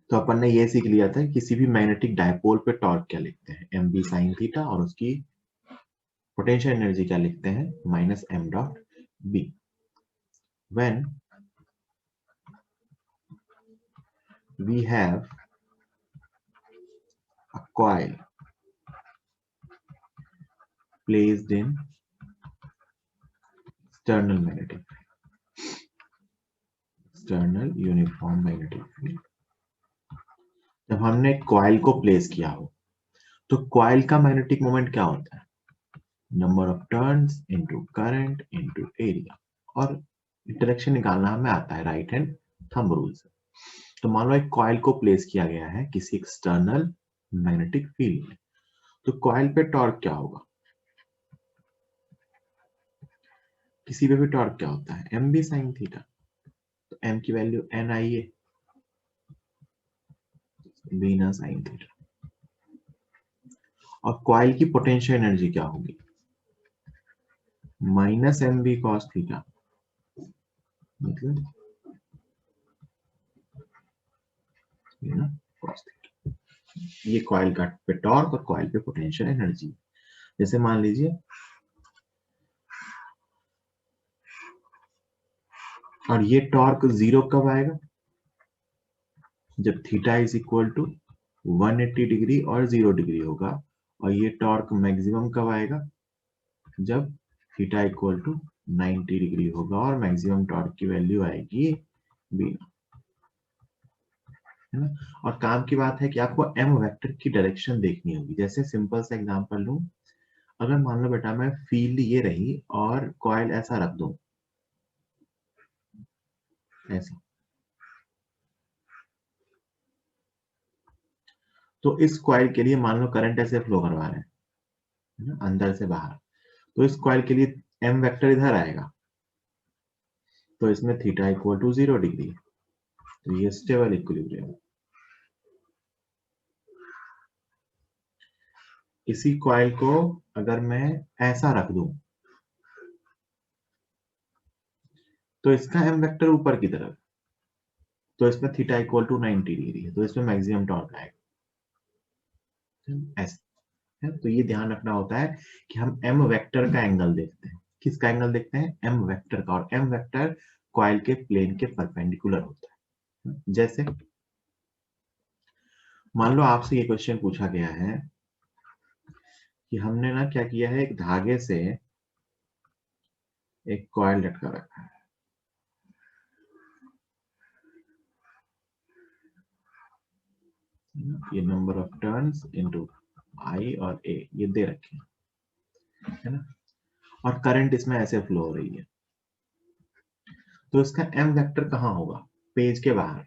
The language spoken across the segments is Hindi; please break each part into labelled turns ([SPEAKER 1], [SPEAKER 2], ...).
[SPEAKER 1] तो अपन ने ये सीख लिया था किसी भी मैग्नेटिक डायपोल पे टॉर्क क्या लिखते हैं, एम बी साइन थीटा, और उसकी पोटेंशियल एनर्जी क्या लिखते हैं, minus M dot B. When we have a coil placed in external uniform magnetic field, जब हमने कॉइल को प्लेस किया हो तो कॉइल का मैग्नेटिक मोमेंट क्या होता है, number of turns into current into area, और डायरेक्शन निकालना हमें आता है राइट हैंड थंब रूल से। तो मान लो एक कॉइल को प्लेस किया गया है किसी एक्सटर्नल मैग्नेटिक फील्ड में, तो कॉइल पे टॉर्क क्या होगा, किसी पे भी टॉर्क क्या होता है, एम बी साइन थीटा। तो एम की वैल्यू एन आई है, बी ना साइन थीटा। और कॉइल की पोटेंशियल एनर्जी क्या होगी, minus M B cos theta, मतलब ये ना cos थीटा। ये कॉइल का पे टॉर्क और कॉइल पे पोटेंशियल एनर्जी। जैसे मान लीजिए, और ये टॉर्क जीरो कब आएगा, जब theta is equal to 180 degree और 0 डिग्री होगा। और ये टॉर्क मैक्सिमम कब आएगा, जब थीटा इक्वल टू 90 डिग्री होगा और मैक्सिमम टॉर्क की वैल्यू आएगी बी, है ना। और काम की बात है कि आपको एम वेक्टर की डायरेक्शन देखनी होगी। जैसे सिंपल सा एग्जांपल लूं, अगर मान लो बेटा मैं फील्ड ये रही और कॉइल ऐसा रख दूं, ऐसा, तो इस कॉइल के लिए मान लो करंट ऐसे फ्लो करवा रहे हैं, है ना, अंदर से बाहर। तो इस कॉइल के लिए एम वेक्टर इधर आएगा, तो इसमें थीटा इक्वल टू 0 डिग्री, तो ये स्टेबल इक्विलिब्रियम। इसी कॉइल को अगर मैं ऐसा रख दूं, तो इसका एम वेक्टर ऊपर की तरफ, तो इसमें थीटा इक्वल टू 90 डिग्री है, तो इसमें मैक्सिमम टॉर्क आएगा ऐसा, है। तो ये ध्यान रखना होता है कि हम एम वेक्टर का एंगल देखते हैं। किसका एंगल देखते हैं, एम वेक्टर का। और एम वेक्टर कॉइल के प्लेन के परपेंडिकुलर होता है। जैसे मान लो आपसे ये क्वेश्चन पूछा गया है कि हमने ना क्या किया है, एक धागे से एक कॉइल लटका रखा है, ये number of turns into I और ए ये दे रखे हैं, है ना। और करंट इसमें ऐसे फ्लो हो रही है, तो इसका एम वेक्टर कहाँ होगा, पेज के बाहर।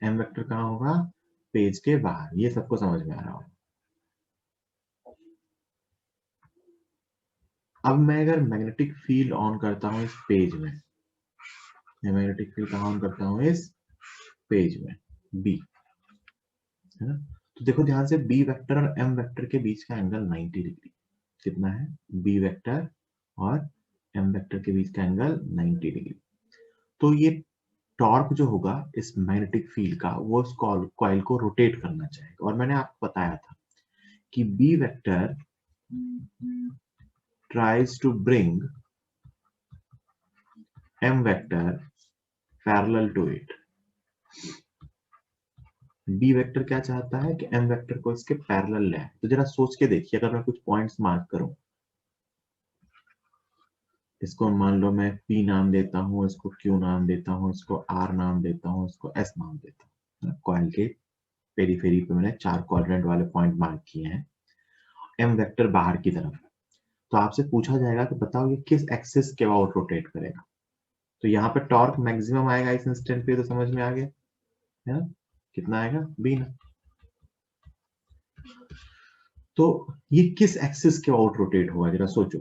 [SPEAKER 1] एम वेक्टर कहाँ होगा, पेज के बाहर। ये सबको समझ में आ रहा होगा। अब मैं अगर मैग्नेटिक फील्ड ऑन करता हूं इस पेज में, मैं मैग्नेटिक फील्ड कहाँ ऑन करता हूं, इस पेज में, बी, है ना। तो देखो ध्यान से, बी वेक्टर और एम वेक्टर के बीच का एंगल 90 डिग्री। कितना है, बी वेक्टर और एम वेक्टर के बीच का एंगल 90 डिग्री। तो ये टॉर्क जो होगा इस मैग्नेटिक फील्ड का, वो उस कॉइल को रोटेट करना चाहेगा। और मैंने आपको बताया था कि B vector tries to bring m vector parallel to it। B vector क्या चाहता है कि एम वेक्टर को इसके पैरेलल ले आए। तो जरा सोच के देखिए, अगर मैं कुछ पॉइंट्स मार्क करूं, इसको मान लो मैं P नाम देता हूं, इसको Q नाम देता हूं, इसको R नाम देता हूं, इसको S नाम देता हूं। कॉइल के पेरीफेरी पे मैंने 4 क्वाड्रेंट वाले पॉइंट मार्क किए हैं। एम वेक्टर बाहर की तरफ है, तो आपसे पूछा जाएगा कि बताओ ये किस एक्सिस के अबाउट रोटेट करेगा। तो यहाँ पे टॉर्क मैक्सिमम आएगा इस इंस्टेंट पे, तो समझ में आ गया, है ना। कितना आएगा, बी ना। तो ये किस एक्सिस के अबाउट रोटेट होगा, जरा सोचो।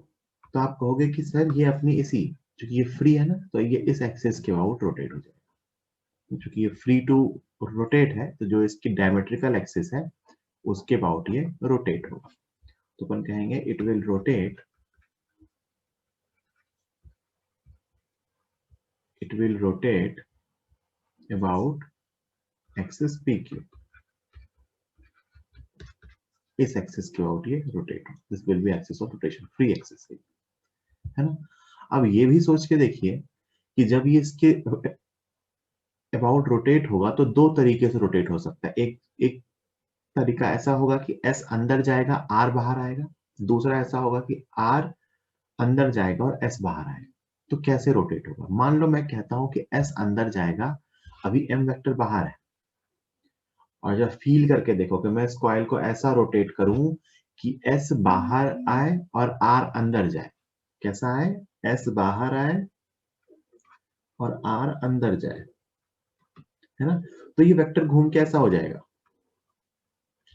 [SPEAKER 1] तो आप कहोगे कि सर ये अपनी इसी, क्योंकि ये फ्री है ना, तो ये इस एक्सिस के अबाउट रोटेट हो जाएगा। क्योंकि ये फ्री टू रोटेट है, तो जो इसकी डायमेट्रिकल एक्सिस है उसके अबाउट ये रोटेट होगा। तो अपन कहेंगे it will rotate, it will rotate about axis PQ। इस एक्सिस के अबाउट ये रोटेट हो, this will be axis of rotation, free axis है ना। अब ये भी सोच के देखिए कि जब ये इसके अबाउट रोटेट होगा तो दो तरीके से रोटेट हो सकता है। एक तरीका ऐसा होगा कि S अंदर जाएगा, R बाहर आएगा। दूसरा ऐसा होगा कि R अंदर जाएगा और S बाहर आएगा। तो कैसे रोटेट होगा? मान लो मैं कहता हूं कि S अंदर जाएगा, अभी M वेक्टर बाहर है, और जब फील करके देखो कि मैं इस कॉइल को ऐसा रोटेट करूं कि S बाहर आए और R अंदर जाए। कैसा आए? S बाहर आए और R अंदर जाए, है ना। तो ये वेक्टर घूम के ऐसा हो जाएगा,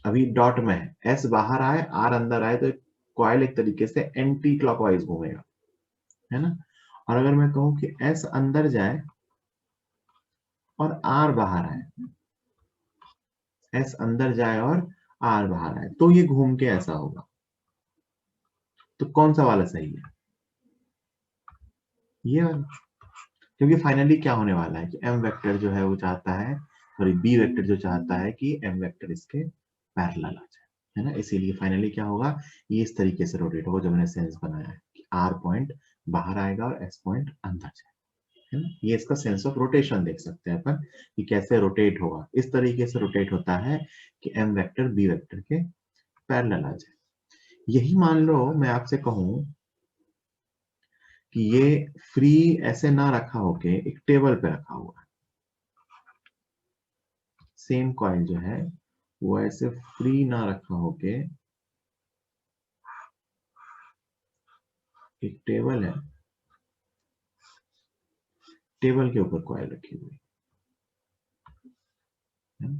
[SPEAKER 1] अभी डॉट में है, S बाहर आए R अंदर आए, तो कॉइल एक तरीके से एंटी क्लॉकवाइज घूमेगा, है ना। और अगर मैं कहूं कि S अंदर जाए और R बाहर आए, S अंदर जाए और R बाहर आए, तो ये घूम के ऐसा होगा। तो कौन सा वाला सही है? ये वाला। क्योंकि फाइनली क्या होने वाला है कि M वेक्टर जो है वो चाहता है, सॉरी B वेक्टर जो चाहता है कि M वेक्टर इसके पैरेलल आ जाए, है ना। इसीलिए फाइनली क्या होगा, ये इस तरीके से रोटेट होगा जो मैंने सेंस बनाया है कि R पॉइंट बाहर आएगा और S पॉइंट अंदर जाए, है ना। ये इसका सेंस ऑफ रोटेशन देख सकते हैं अपन कि कैसे रोटेट होगा। इस तरीके से रोटेट होता है कि M वेक्टर B वेक्टर के पैरेलल आ जाए। यही मान लो मैं आपसे कहूं कि ये फ्री ऐसे ना रखा होके एक टेबल पे रखा हुआ है, सेम कॉइल जो है वो ऐसे फ्री ना रखा होके एक टेबल है, टेबल के ऊपर कॉइल रखी हुई है,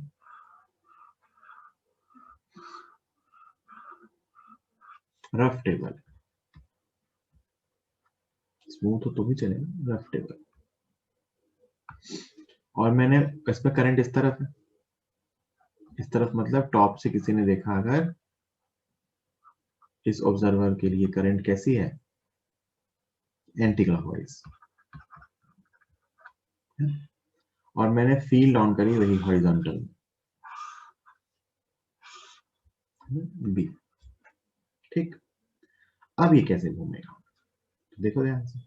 [SPEAKER 1] रफ टेबल, स्मूथ हो तो भी चलेगा, रफ टेबल। और मैंने इसमें करंट इस तरफ है, इस तरफ मतलब टॉप से किसी ने देखा अगर, इस ऑब्जर्वर के लिए करंट कैसी है, एंटी क्लॉकवाइज, और मैंने फील्ड ऑन करी वही हॉरिजॉन्टल बी। ठीक, अब ये कैसे घूमेगा? तो देखो ध्यान से,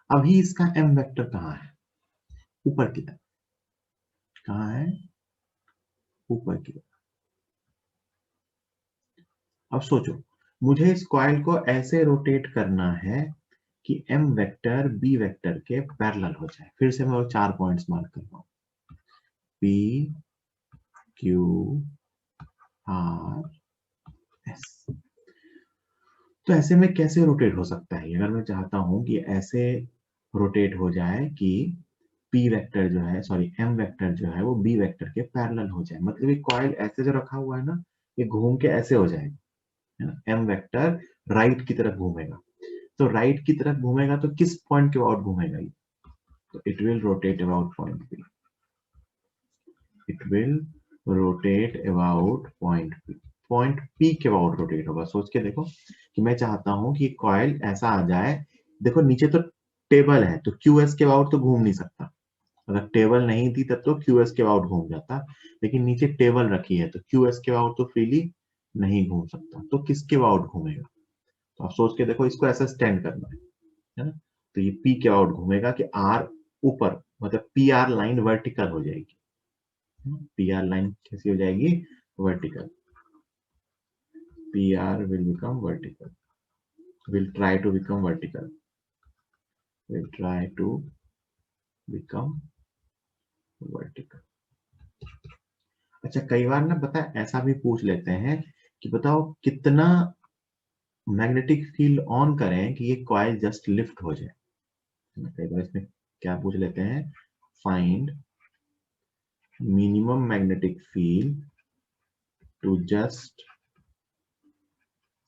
[SPEAKER 1] अभी इसका एम वेक्टर कहाँ है? ऊपर की तरफ। कहाँ है? ऊपर की तरफ। अब सोचो, मुझे इस कॉइल को ऐसे रोटेट करना है कि एम वेक्टर बी वेक्टर के पैरेलल हो जाए। फिर से मैं वो 4 पॉइंट्स मार्क कर रहा हूं, पी क्यू आर एस। तो ऐसे में कैसे रोटेट हो सकता है? अगर मैं चाहता हूं कि ऐसे रोटेट हो जाए कि पी वेक्टर जो है, सॉरी एम वेक्टर जो है वो बी वेक्टर के पैरेलल हो जाए, मतलब ये कॉइल ऐसे जो रखा हुआ है ना, ये घूम के ऐसे हो जाएगा, है ना। एम वेक्टर राइट की तरफ घूमेगा, तो राइट की तरफ घूमेगा तो किस पॉइंट के अबाउट घूमेगा ये? तो it will rotate about point P, it will rotate about point P, point P के अबाउट रोटेट होगा। सोच के देखो कि मैं चाहता हूं कि कॉइल ऐसा आ जाए, देखो नीचे तो टेबल है तो क्यू एस के अबाउट तो घूम नहीं सकता, अगर टेबल नहीं थी तब तो क्यू एस के अबाउट घूम जाता, लेकिन नीचे टेबल रखी है तो क्यू एस के अबाउट तो फ्रीली नहीं घूम सकता, तो किसके अबाउट घूमेगा? तो आप सोच के देखो, इसको ऐसा स्टैंड करना है ना। तो ये पी के अबाउट घूमेगा कि आर ऊपर, मतलब पी आर लाइन वर्टिकल हो जाएगी, पी आर लाइन कैसी हो जाएगी? Vertical, P R will become vertical, will try to become vertical, will try to become vertical. अच्छा, कई बार ना पता है ऐसा भी पूछ लेते हैं कि बताओ कितना मैग्नेटिक फील्ड ऑन करें कि ये कॉइल जस्ट लिफ्ट हो जाए। कई बार इसमें क्या पूछ लेते हैं, find minimum magnetic field to just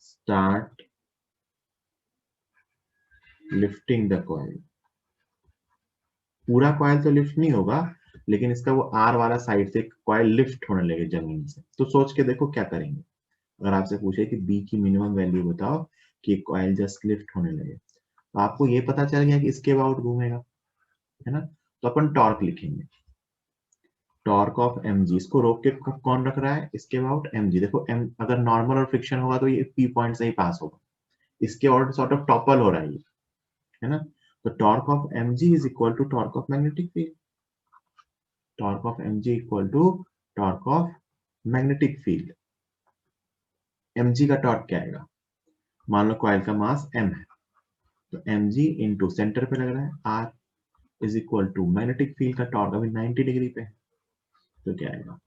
[SPEAKER 1] start lifting the coil. पूरा कॉइल तो लिफ्ट नहीं होगा, लेकिन इसका वो आर वाला साइड से कॉइल लिफ्ट होने लगे जमीन से। तो सोच के देखो क्या करेंगे, अगर आपसे पूछे कि बी की मिनिमम वैल्यू बताओ कि कॉइल जस्ट लिफ्ट होने लगे, तो आपको ये पता चल गया कि इसके अबाउट घूमेगा, है ना। तो अपन टॉर्क लिखेंगे, टॉर्क ऑफ mg, इसको रोक के कौन रख रहा है, इसके अबाउट mg। देखो m अगर नॉर्मल और फ्रिक्शन होगा तो ये p पॉइंट से ही पास होगा, इसके और सॉर्ट ऑफ टॉपल हो रहा है ये, है ना। तो torque of mg is equal to torque of magnetic field, torque of mg equal to torque of magnetic field. mg का टॉर्क क्या आएगा, मान लो कॉइल का मास m है, तो mg इंटू सेंटर पे लग रहा है r is equal to magnetic field का टॉर्क अभी 90 डिग्री पे है, तो क्या आएगा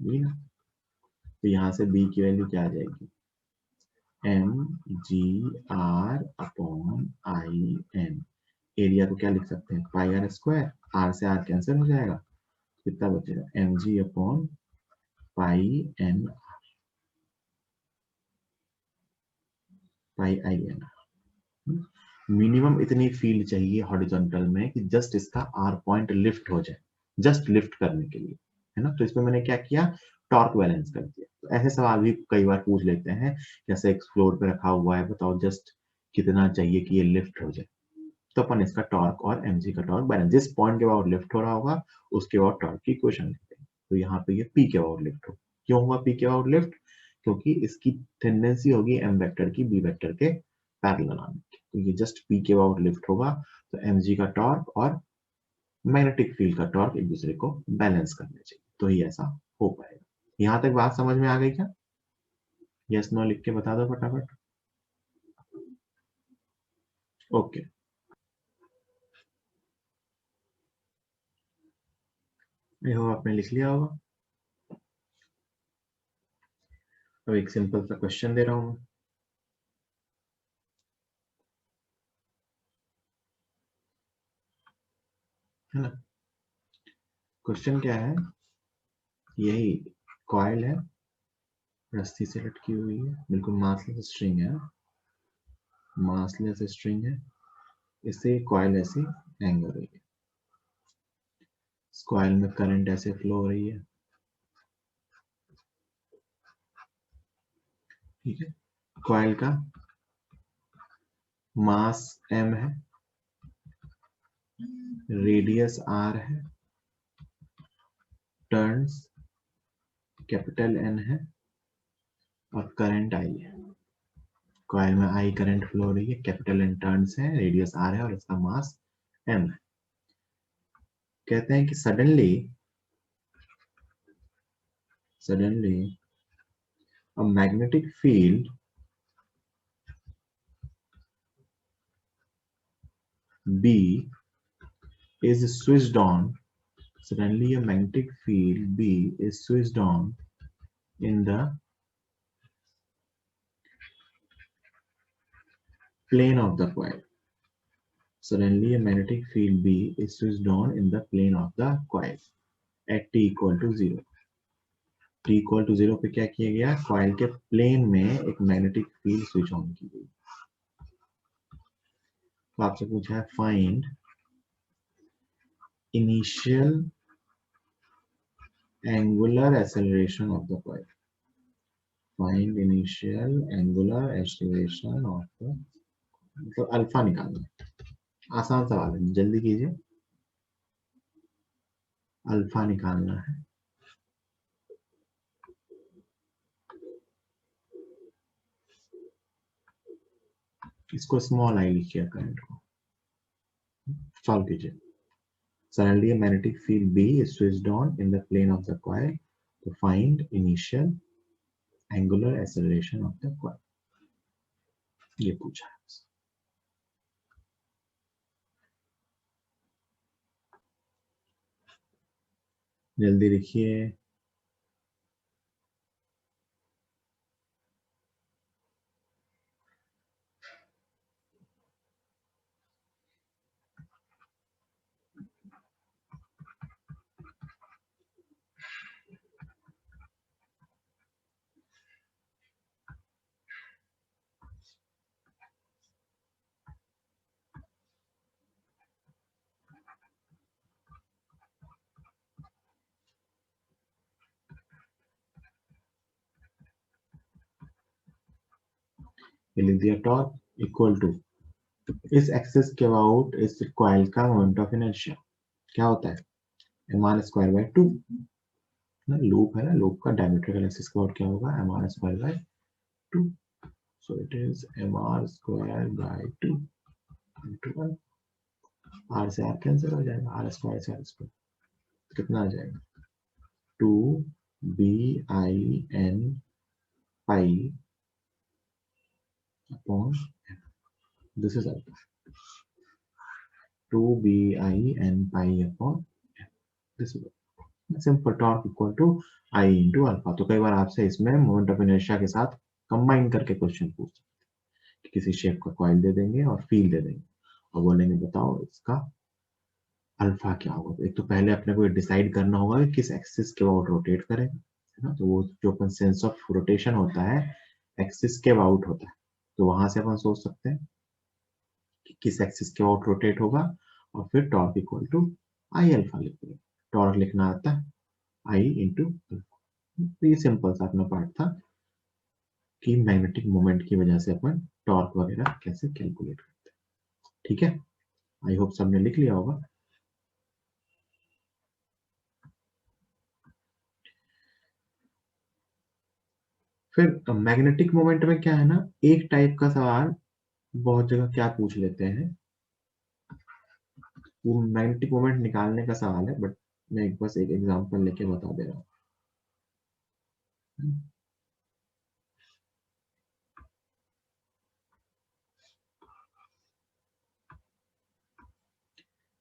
[SPEAKER 1] b ना। तो यहाँ से b की वैल्यू क्या आ जाएगी, mg r upon i n। Area को क्या लिख सकते हैं, पाई आर स्क्वायर, r से r कैंसिल हो जाएगा, कितना बचेगा mg upon pi n, pi I N. Minimum इतनी फील्ड चाहिए हॉरिजॉन्टल में कि जस्ट इसका आर पॉइंट लिफ्ट हो जाए, जस्ट लिफ्ट करने के लिए, है ना। तो इसमें मैंने क्या किया, टॉर्क बैलेंस कर दिया। तो ऐसे सवाल भी कई बार पूछ लेते हैं, जैसे एक फ्लोर पे रखा हुआ है, बताओ जस्ट कितना चाहिए कि ये लिफ्ट हो जाए, तो अपन इसका टॉर्क और mg का टॉर्क बैलेंस, जिस पॉइंट के बाद लिफ्ट हो रहा होगा उसके बाद टॉर्क की इक्वेशन लिखते हैं। तो यहाँ पे ये p के बाद लिफ्ट हो, क्यों हुआ p के बाद लिफ्ट, क्योंकि इसकी टेंडेंसी होगी m वेक्टर की b वेक्टर के पैरेलल आने की, तो ये जस्ट p के बाद लिफ्ट होगा, तो mg का टॉर्क और मैग्नेटिक फील्ड का टॉर्क एक दूसरे को बैलेंस करने चाहिए, तो ही ऐसा हो पाएगा। यहाँ तक बात समझ में आ गई क्या, यस नो लिख के बता दो फटाफट। ओके, ये हो आपने लिख लिया होगा। अब एक सिंपल सा क्वेश्चन दे रहा हूं, है ना। क्वेश्चन क्या है, यही कॉइल है, रस्सी से लटकी हुई है, बिल्कुल मासलेस स्ट्रिंग है, मासलेस स्ट्रिंग है, इससे कॉइल ऐसे हैंग हो रही है, इस कॉइल में करंट ऐसे फ्लो हो रही है, ठीक है। कॉइल का मास m है, रेडियस r है, टर्न्स कैपिटल N है, और करंट I है। कॉइल में I करंट फ्लो हो रही है, कैपिटल N टर्न्स है, रेडियस r है, और इसका मास m है। कहते हैं कि suddenly a magnetic field B is switched on. Suddenly a magnetic field B is switched on in the plane of the coil. Suddenly a magnetic field B is switched on in the plane of the coil at t equal to 0. t equal to 0 पे क्या किया गया, कॉइल के प्लेन में एक मैग्नेटिक फील्ड स्विच ऑन की गई। तो आपसे पूछा है find initial angular acceleration of the coil. Find initial angular acceleration of the, मतलब अल्फा निकालना। आसान सवाल है, जल्दी कीजिए, अल्फा निकालना है। इसको स्मॉल आई लिखिए, करंट को सॉल्व कीजिए। Suddenly a magnetic field B is switched on in the plane of the coil to find initial angular acceleration of the coil. ये पूछा है, जल्दी लिखिए। ये लिख दिया, टॉर्क इक्वल टू इस एक्सिस के अबाउट इस कॉइल का मोमेंट ऑफ इनर्शिया क्या होता है, m r स्क्वायर बाय 2। ना, लूप है ना, लूप का डायमेट्रिकल एक्सिस कॉर्ड क्या होगा, mr square by 2, so it is mr square by 2 into 1, r से r कैंसिल हो जाएगा, r स्क्वायर से r स्क्वायर कितना आ जाएगा, 2 bin pi upon this is alpha, 2 bin pi upon this is simple torque equal to I into alpha. तो कई बार आपसे इसमें मोमेंट ऑफ इनर्शिया के साथ कंबाइन करके क्वेश्चन पूछ सकते हैं, किसी शेप का कॉइल दे देंगे और फील्ड दे देंगे और बोलेंगे बताओ इसका अल्फा क्या होगा। तो एक तो पहले अपने को डिसाइड करना होगा कि किस एक्सिस के अबाउट रोटेट करेगा, है ना। तो वो जो अपन सेंस ऑफ रोटेशन होता है एक्सिस के अबाउट होता है, तो वहां से अपन सोच सकते हैं कि किस एक्सिस के अबाउट रोटेट होगा और फिर torque equal to I alpha लिख देंगे। टॉर्क लिखना आता है आई इंटू अल्फा। तो ये सिंपल सा अपना पार्ट था कि मैग्नेटिक मोमेंट की वजह से अपन टॉर्क वगैरह कैसे कैलकुलेट करते हैं। ठीक है, आई होप सबने लिख लिया होगा। फिर मैग्नेटिक मोमेंट में क्या है ना, एक टाइप का सवाल बहुत जगह क्या पूछ लेते हैं, वो मैग्नेटिक मोमेंट निकालने का सवाल है, बट मैं बस एक एग्जांपल लेके बता दे रहा हूँ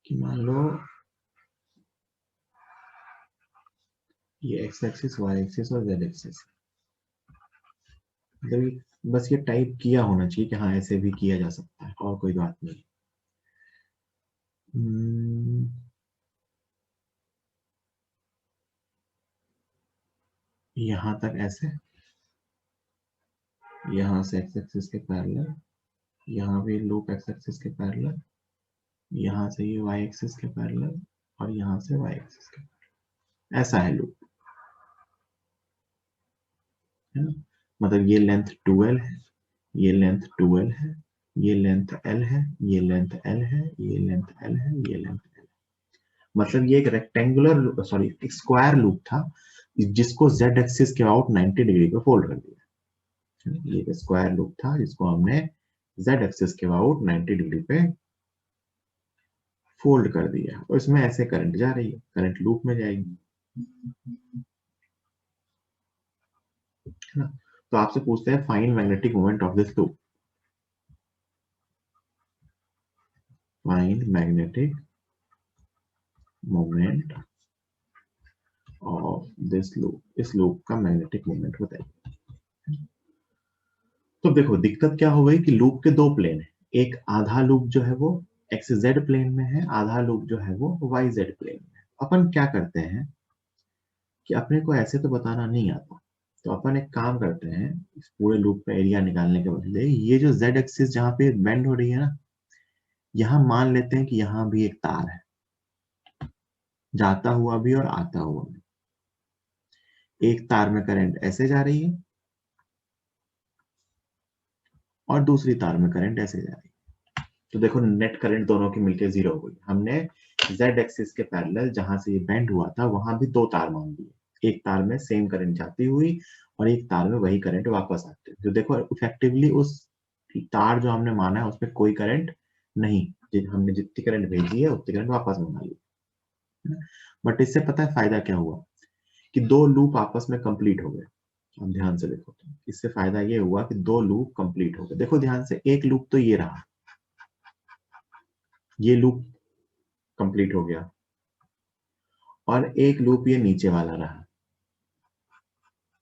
[SPEAKER 1] कि मान लो ये एक्स एक्सिस वाई एक्सिस और जेड एक्सिस, मतलब बस ये टाइप किया होना चाहिए कि हाँ ऐसे भी किया जा सकता है और कोई बात नहीं। यहां तक ऐसे, यहां से एक्स एक्सिस के पैरेलल, यहाँ भी लूप एक्स एक्सिस के पैरेलल, यहाँ से ये वाई एक्सिस के पैरेलल और यहाँ से वाई एक्सिस के पैरेलल, ऐसा है लूप, है ना। मतलब ये लेंथ 2l है, ये लेंथ 2l है, ये लेंथ l है, ये लेंथ l है, ये लेंथ l है, ये लेंथ l है। मतलब ये एक रेक्टेंगुलर सॉरी एक स्क्वायर लूप था जिसको z एक्सिस के अबाउट 90 डिग्री पे फोल्ड कर दिया। ये एक स्क्वायर लूप था जिसको हमने z एक्सिस के अबाउट 90 डिग्री पे फोल्ड कर दिया और इसमें ऐसे करंट जा रही है, करंट लूप में जाएगी, है ना। तो आपसे पूछते हैं find magnetic moment of this loop, find magnetic moment of this loop, इस लूप का मैग्नेटिक मोमेंट बताइए। तो देखो दिक्कत क्या हो गई कि लूप के दो प्लेन है, एक आधा लूप जो है वो एक्स जेड प्लेन में है, आधा लूप जो है वो वाई जेड प्लेन में है। अपन क्या करते हैं कि अपने को ऐसे तो बताना नहीं आता, तो अपन एक काम करते हैं, इस पूरे लूप का एरिया निकालने के बदले ये जो जेड एक्सिस जहाँ पे बेंड हो रही है ना, यहाँ मान लेते हैं कि यहाँ भी एक तार है, जाता हुआ भी और आता हुआ भी। एक तार में करंट ऐसे जा रही है और दूसरी तार में करंट ऐसे जा रही है। तो देखो नेट करंट दोनों की मिलकर 0 हो गई। हमने जेड एक्सिस के पैरेलल जहां से ये बेंड हुआ था वहां भी दो तार मान दिए, एक तार में सेम करंट जाती हुई और एक तार में वही करंट वापस आते हुए। तो देखो इफेक्टिवली उस तार जो हमने माना है उसमें कोई करंट नहीं, हमने जितनी करंट भेजी है उतनी करंट वापस मंगा ली। बट इससे पता है फायदा क्या हुआ कि दो लूप आपस में कंप्लीट हो गए। अब ध्यान से देखो, तो इससे फायदा ये हुआ कि दो लूप कंप्लीट हो गए। देखो ध्यान से, एक लूप तो ये रहा, ये लूप कंप्लीट हो गया और एक लूप ये नीचे वाला रहा,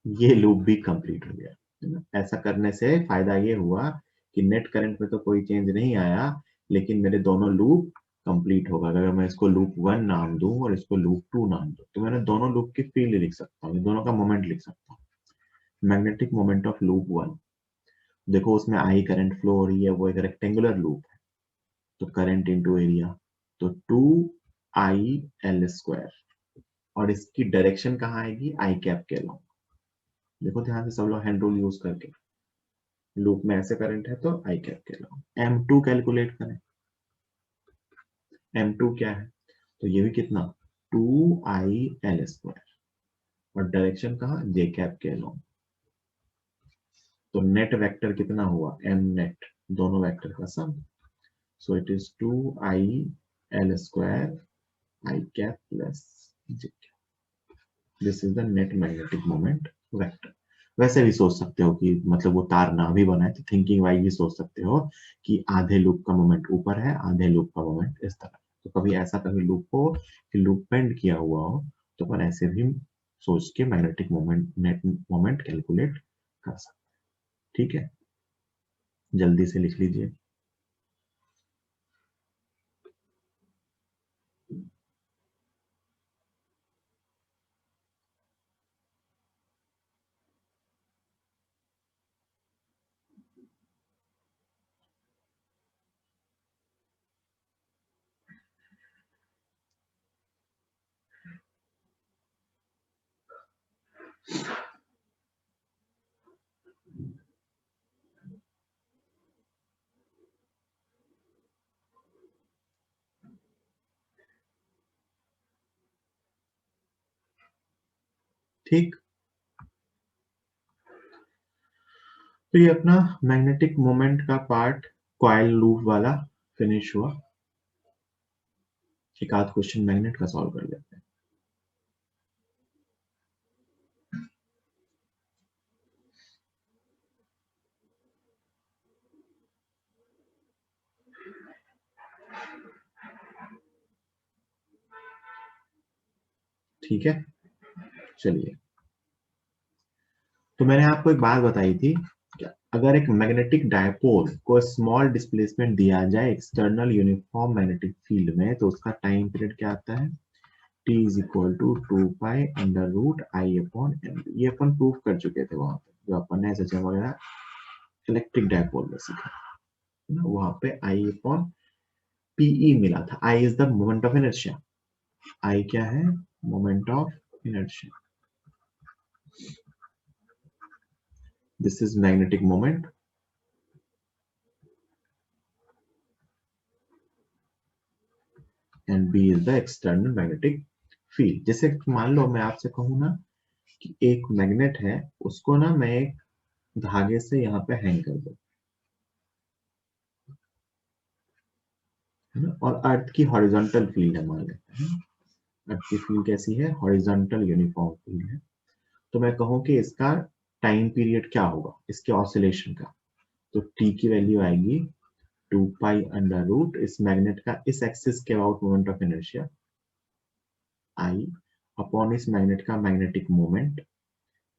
[SPEAKER 1] ये लूप भी कंप्लीट हो गया, है ना। ऐसा करने से फायदा ये हुआ कि नेट करंट में तो कोई चेंज नहीं आया, लेकिन मेरे दोनों लूप कंप्लीट होगा। अगर मैं इसको लूप 1 नाम दूं और इसको लूप 2 नाम दूं तो मैंने दोनों लूप की फील्ड लिख सकता हूँ, दोनों का मोमेंट लिख सकता हूँ। मैग्नेटिक मोमेंट ऑफ लूप 1, देखो उसमें आई करंट फ्लो हो रही है, वो एक रेक्टेंगुलर लूप है, तो करंट इंटू एरिया, तो 2IL² और इसकी डायरेक्शन कहाँ आएगी, आई कैप के अलाउ। देखो ध्यान से सब लोग हैंड रूल यूज करके, लूप में ऐसे करंट है तो आई कैप के अलाउ। M2 कैलकुलेट करें, M2 क्या है, तो ये भी कितना 2IL², और डायरेक्शन कहाँ, जे कैप के अलोंग। तो नेट वेक्टर कितना हुआ, एम नेट, दोनों वेक्टर का sum. So it is 2i L² I cap plus J cap. This is the net magnetic moment vector. वैसे भी सोच सकते हो कि मतलब वो तार ना भी बनाए तो थिंकिंग वाइज भी सोच सकते हो कि आधे लूप का मोमेंट ऊपर है, आधे लूप का मोमेंट इस तरह। तो कभी ऐसा कभी लूप हो कि लूप बेंड किया हुआ हो, तो अपन ऐसे भी सोच के magnetic moment, net moment calculate कर सकते। ठीक है, जल्दी से लिख लीजिए। ठीक, तो ये अपना मैग्नेटिक मोमेंट का पार्ट कॉइल लूप वाला फिनिश हुआ। एक आध क्वेश्चन मैग्नेट का सॉल्व कर लेते हैं। ठीक है, चलिए। तो मैंने आपको एक बात बताई थी कि अगर एक मैग्नेटिक डायपोल को स्मॉल डिस्प्लेसमेंट दिया जाए एक्सटर्नल यूनिफॉर्म मैग्नेटिक फील्ड में, तो उसका टाइम पीरियड क्या आता है, t is equal to 2π√I/m। ये अपन प्रूव कर चुके थे वहां पे, जो अपन ने एसएचएम वगैरह इलेक्ट्रिक डायपोल में सीखा ना, वहां पे I/PE मिला था। I is the moment of inertia. I क्या है, moment of inertia. This is magnetic moment and B is the external magnetic field. जैसे मान लो मैं आपसे कहूँ ना कि एक मैग्नेट है, उसको ना मैं एक धागे से यहाँ पे हैंग कर दूं, है ना, और अर्थ की हॉरिजॉन्टल फील्ड है मान लेते हैं। अर्थ की फील्ड कैसी है, हॉरिजॉन्टल यूनिफॉर्म फील्ड है। तो मैं कहूँ कि इसका टाइम पीरियड क्या होगा, इसके ऑसिलेशन का, तो t की वैल्यू आएगी 2π√, इस मैग्नेट का इस एक्सिस के about moment of inertia I upon इस मैग्नेट का मैग्नेटिक मोमेंट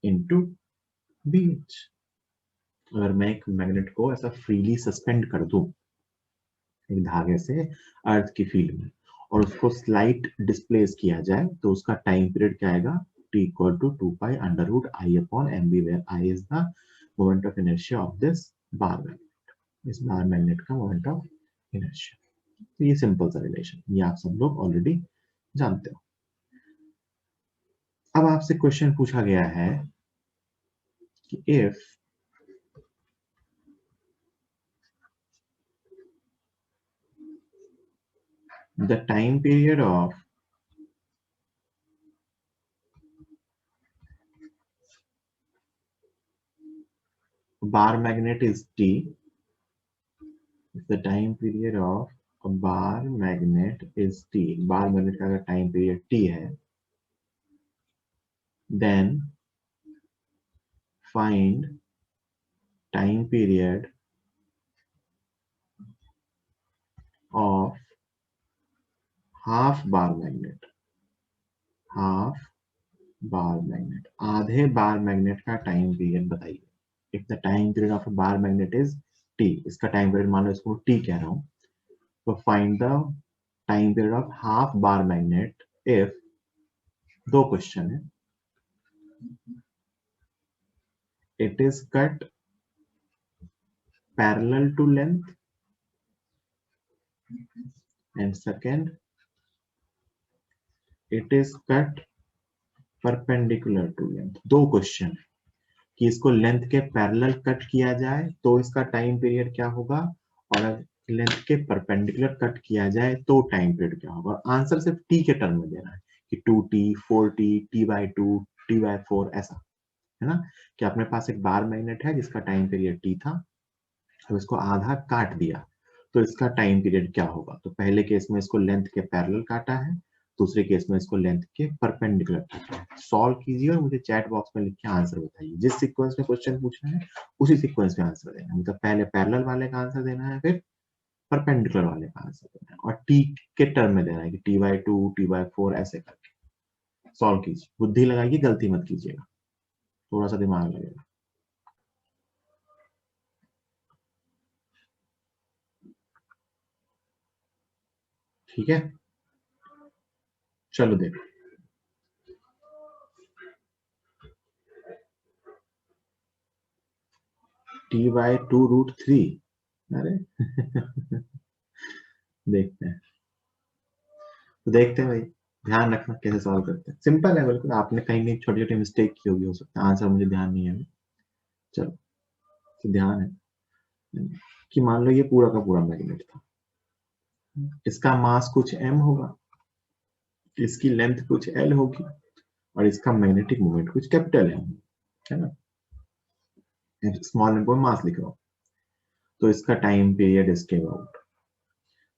[SPEAKER 1] इनटू BH। अगर मैं एक मैग्नेट को ऐसा फ्रीली सस्पेंड कर दूं एक धागे से अर्थ की फील्ड में, और उसको स्लाइट डिस्प्लेस किया जाए, तो उसका टाइम पीरियड क्या आएगा, t equal to 2π√I/mb, where I is the moment of inertia of this bar magnet, इस बार मैग्नेट का मोमेंट ऑफ इनर्शिया। तो ये सिंपल सा रिलेशन, ये आप सब लोग ऑलरेडी जानते हो। अब आपसे क्वेश्चन पूछा गया है कि if the time period of bar magnet is t, if the time period of a bar magnet is t, bar magnet का अगर time period t है, then find time period of half bar magnet, half bar magnet, आधे बार मैग्नेट का टाइम पीरियड बताइए। If the time period of a bar magnet is t, इसका टाइम पीरियड मान लो इसको t कह रहा हूं, तो find the time period of half bar magnet if, दो क्वेश्चन है, it is cut parallel to length, and second it is cut perpendicular to length। दो क्वेश्चन है कि इसको लेंथ के पैरेलल कट किया जाए तो इसका टाइम पीरियड क्या होगा, और लेंथ के परपेंडिकुलर कट किया जाए तो टाइम पीरियड क्या होगा। आंसर सिर्फ t के टर्म में देना है कि 2t 4t t/2 t/4 ऐसा, है ना, कि अपने पास एक बार मैग्नेट है जिसका टाइम पीरियड t था, अब इसको आधा काट दिया तो इसका टाइम पीरियड क्या होगा। तो पहले केस में इसको लेंथ के पैरेलल काटा है, दूसरे केस में इसको लेंथ के परपेंडिकुलर काटा है। सॉल्व कीजिए और मुझे चैट बॉक्स में लिख के आंसर बताइए। जिस सीक्वेंस में क्वेश्चन पूछना है उसी सीक्वेंस में आंसर देना है, मतलब पहले पैरेलल वाले का आंसर देना है, फिर परपेंडिकुलर वाले का आंसर देना है, और t के टर्म में देना है कि t/2 t/4 ऐसे करके सॉल्व कीजिए। बुद्धि लगाइए, गलती मत कीजिएगा, थोड़ा सा दिमाग लगेगा। ठीक है, चलो देखो। t/2√3, अरे देखते हैं, तो देखते हैं भाई, ध्यान रखना कैसे सॉल्व करते हैं। सिंपल है बिल्कुल, आपने कहीं कहीं छोटी छोटी मिस्टेक की होगी, हो सकता है, आंसर मुझे ध्यान नहीं है अभी। चलो, तो ध्यान है कि मान लो ये पूरा का पूरा मैग्नेट था, इसका मास कुछ m होगा, इसकी लेंथ कुछ l होगी, और इसका मैग्नेटिक मोमेंट कुछ कैपिटल है ना, स्मॉल m को मास लिख रहा हूं, तो इसका टाइम पीरियड इसके अबाउट,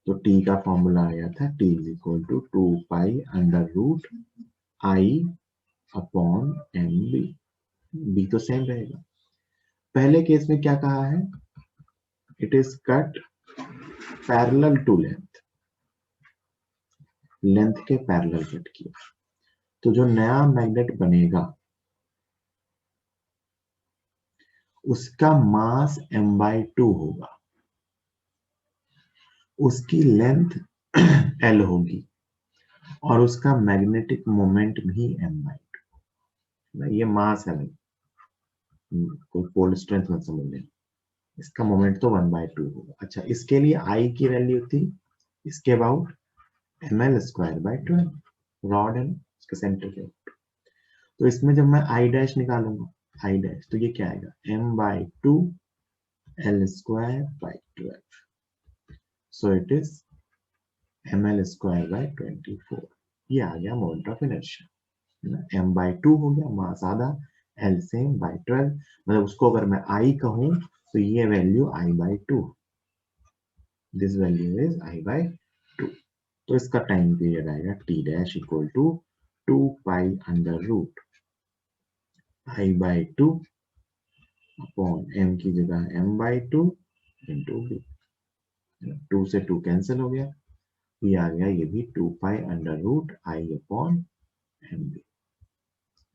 [SPEAKER 1] तो t का फॉर्मूला आया था t = 2π√i/mb, b तो सेम रहेगा। पहले केस में क्या कहा है, it is cut parallel to length, length के पैरेलल कट किया, तो जो नया मैग्नेट बनेगा उसका मास m/2 होगा, उसकी लेंथ l होगी, और उसका मैग्नेटिक मोमेंट भी m/2। ये मास है भाई, कोई पोल स्ट्रेंथ मत समझ लेना, इसका मोमेंट तो 1/2 होगा। अच्छा, इसके लिए I की वैल्यू थी इसके अबाउट ml²/12, रॉड है इसके सेंटर के अबाउट। तो इसमें जब मैं I' निकालूंगा, I' तो ये क्या आएगा, m/2 l²/12, so it is ml²/24। ये आ गया मोमेंट ऑफ इनर्शिया, m/2 हो गया, मास आधा, l सेम बाय 12, मतलब उसको अगर मैं I कहूं तो ये value I/2, this value is I/2। तो इसका टाइम पीरियड आएगा t' = 2π√i/2 अपॉन m की जगह m/2 इंटू b, 2 से 2 कैंसिल हो गया, ये आ गया, ये भी 2π√i/mb,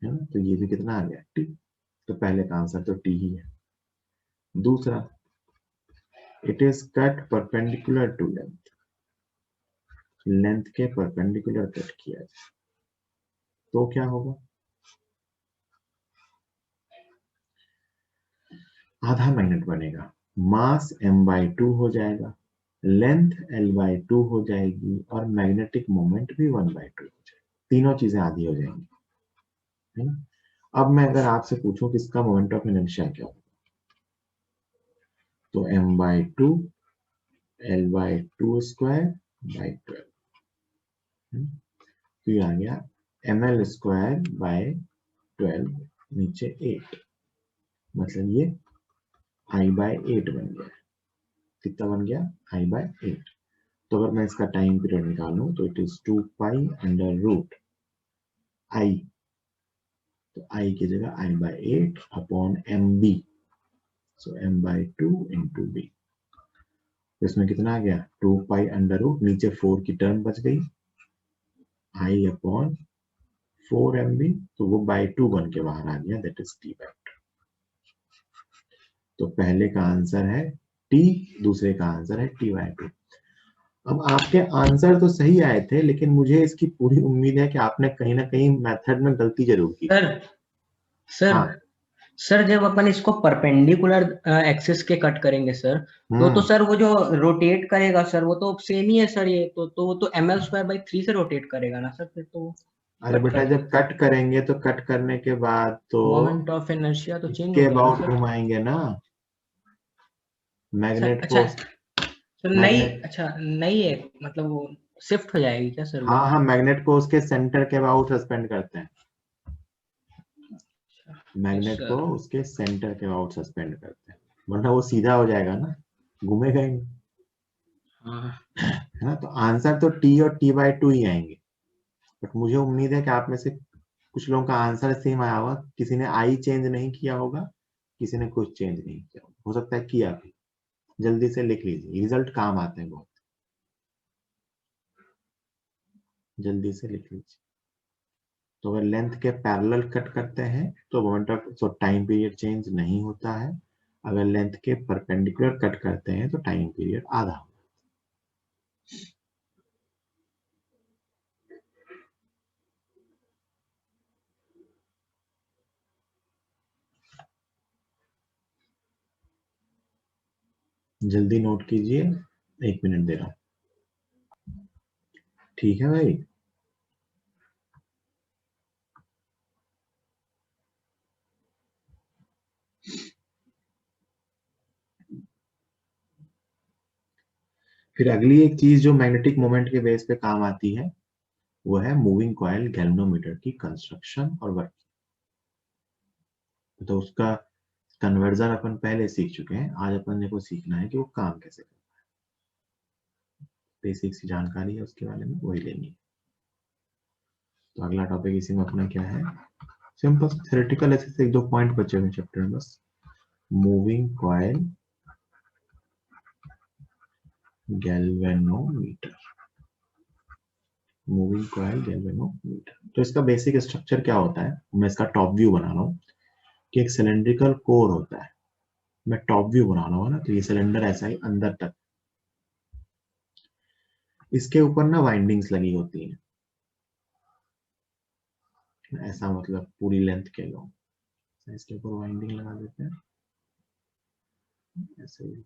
[SPEAKER 1] है ना, तो ये भी कितना आ गया, t। तो पहले का आंसर तो t ही है। दूसरा, it is cut perpendicular to length, length के परपेंडिकुलर कट किया जाए तो क्या होगा, आधा मैग्नेट बनेगा, मास m/2 हो जाएगा, लेंथ l/2 हो जाएगी, और मैग्नेटिक मोमेंट भी 1/2 हो जाएगा, तीनों चीजें आधी हो जाएंगी, है ना। अब मैं अगर आपसे पूछूं कि इसका मोमेंट ऑफ इनर्शिया क्या होगा, तो m/2 l/2²/12, तो ये आ गया ml²/12 नीचे 8, मतलब ये I/8 बन गया। कितना बन गया, I/8। तो अगर मैं इसका टाइम पीरियड निकालूं तो इट इज 2π√i, तो I की जगह I/8 अपॉन mb, सो m/2 इंटू b, तो इसमें कितना आ गया, 2π√, नीचे 4 की टर्म बच गई, I अपॉन 4mb, तो वो बाय 2 बन के बाहर आ गया, दैट इज t/2। तो पहले का आंसर है t, दूसरे का आंसर है t/2। अब आपके आंसर तो सही आए थे, लेकिन मुझे इसकी पूरी उम्मीद है कि आपने कहीं ना कहीं मेथड में गलती जरूर की।
[SPEAKER 2] सर
[SPEAKER 1] हाँ,
[SPEAKER 2] सर जब अपन इसको परपेंडिकुलर एक्सिस के कट करेंगे सर, तो सर वो जो रोटेट करेगा सर, वो तो सेम ही है सर, ये तो वो तो ml²/3 से रोटेट करेगा ना सर, फिर तो
[SPEAKER 1] अरे
[SPEAKER 2] कट
[SPEAKER 1] बेटा,
[SPEAKER 2] करके
[SPEAKER 1] जब कट करेंगे तो कट करने के बाद तो
[SPEAKER 2] मोमेंट ऑफ इनर्शिया तो चेंज
[SPEAKER 1] इसके
[SPEAKER 2] हो गया ना
[SPEAKER 1] अबाउट
[SPEAKER 2] सर।
[SPEAKER 1] घुमाएंगे ना
[SPEAKER 2] सर
[SPEAKER 1] मैग्नेट
[SPEAKER 2] अच्छा,
[SPEAKER 1] को,
[SPEAKER 2] सर
[SPEAKER 1] मैग्नेट,
[SPEAKER 2] नहीं है, मतलब वो शिफ्ट हो जाएगी क्या सर वो?
[SPEAKER 1] हाँ हाँ, मैग्नेट को उसके सेंटर के अबाउट सस्पेंड करते हैं। मैग्नेट को
[SPEAKER 2] सर।
[SPEAKER 1] उसके सेंटर के अबाउट सस्पेंड करते हैं, वरना वो सीधा हो जाएगा ना, घूमेगा ही नहीं,
[SPEAKER 2] हाँ
[SPEAKER 1] है ना। तो आंसर तो टी और टी बाई टू ही आएंगे, बट मुझे उम्मीद है कि आप में से कुछ लोगों का आंसर सेम आया होगा, किसी ने आई चेंज नहीं किया होगा, किसी ने कुछ चेंज नहीं किया होगा, हो सकता है किया भी। जल्दी से लिख लीजिए, रिजल्ट काम आते हैं बहुत, जल्दी से लिख लीजिए। तो अगर लेंथ के पैरेलल कट करते हैं तो moment of so time period change नहीं होता है, अगर लेंथ के परपेंडिकुलर कट करते हैं तो टाइम पीरियड आधा होगा। जल्दी नोट कीजिए, 1 मिनट दे रहा हूं, ठीक है भाई। फिर अगली एक चीज जो मैग्नेटिक मोमेंट के बेस पे काम आती है वो है मूविंग कॉइल गैल्वेनोमीटर की कंस्ट्रक्शन और वर्किंग। तो उसका कन्वर्जन अपन पहले सीख चुके हैं, आज अपन को सीखना है कि वो काम कैसे करता है, बेसिक्स की जानकारी है उसके बारे में वही लेनी है। तो अगला टॉपिक इसी में अपना क्या है, सिंपल थ्योरेटिकल ऐसे से 1-2 पॉइंट बचे हुए चैप्टर में बस। Moving coil galvanometer, moving coil galvanometer. तो इसका बेसिक स्ट्रक्चर क्या होता है, मैं इसका टॉप व्यू बना रहा हूँ कि एक सिलेंड्रिकल कोर होता है, मैं टॉप व्यू बना रहा हूँ ना, तो ये सिलेंडर ऐसा ही अंदर तक, इसके ऊपर ना वाइंडिंग्स लगी होती हैं, ऐसा मतलब पूरी लेंथ के लो, इसके ऊपर वाइंडिंग लगा देते हैं ऐसे ही,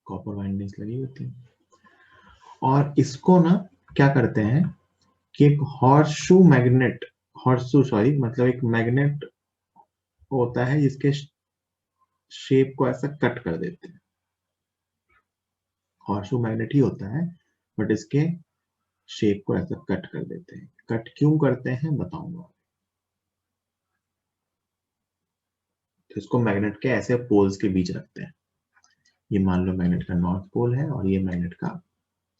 [SPEAKER 1] कॉपर वाइंडिंग्स लगी होती हैं। और इसको ना क्या करते हैं कि एक हॉर्सशू मैग्नेट, हॉर्सशू सॉरी मतलब एक मैग्नेट होता है जिसके शेप को ऐसा कट कर देते हैं, हॉर्सशू मैग्नेट ही होता है बट इसके शेप को ऐसा कट कर देते हैं। कट क्यों करते हैं बताऊंगा। तो इसको मैग्नेट के ऐसे पोल्स के बीच रखते हैं, ये मान लो मैग्नेट का नॉर्थ पोल है और ये मैग्नेट का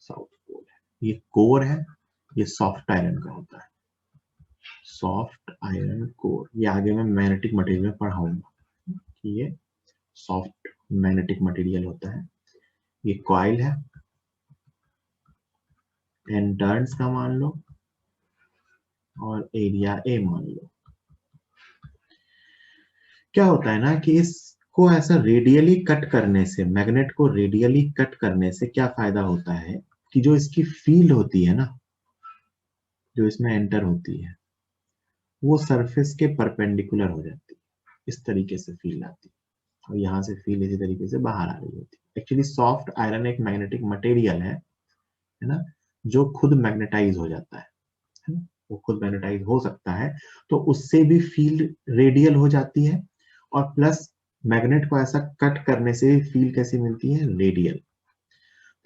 [SPEAKER 1] साउथ पोल है, ये कोर है, ये सॉफ्ट आयरन का होता है, सॉफ्ट आयरन कोर। ये आगे मैं मैग्नेटिक मटेरियल में पढ़ाऊंगा कि ये सॉफ्ट मैग्नेटिक मटेरियल होता है। ये कॉइल है, एन टर्न्स का मान लो और एरिया ए मान लो। क्या होता है ना कि इसको ऐसा रेडियली कट करने से, मैग्नेट को रेडियली कट करने से क्या फायदा होता है कि जो इसकी फील्ड होती है ना, जो इसमें एंटर होती है वो सरफेस के परपेंडिकुलर हो जाती है, इस तरीके से फील्ड आती है और यहाँ से फील्ड इसी तरीके से बाहर आ रही होती है। एक्चुअली सॉफ्ट आयरन एक मैग्नेटिक मटेरियल है ना, जो खुद मैग्नेटाइज हो जाता है ना, वो खुद मैग्नेटाइज हो सकता है, तो उससे भी फील्ड रेडियल हो जाती है और प्लस मैग्नेट को ऐसा कट करने से भी फील्ड कैसी मिलती है, रेडियल।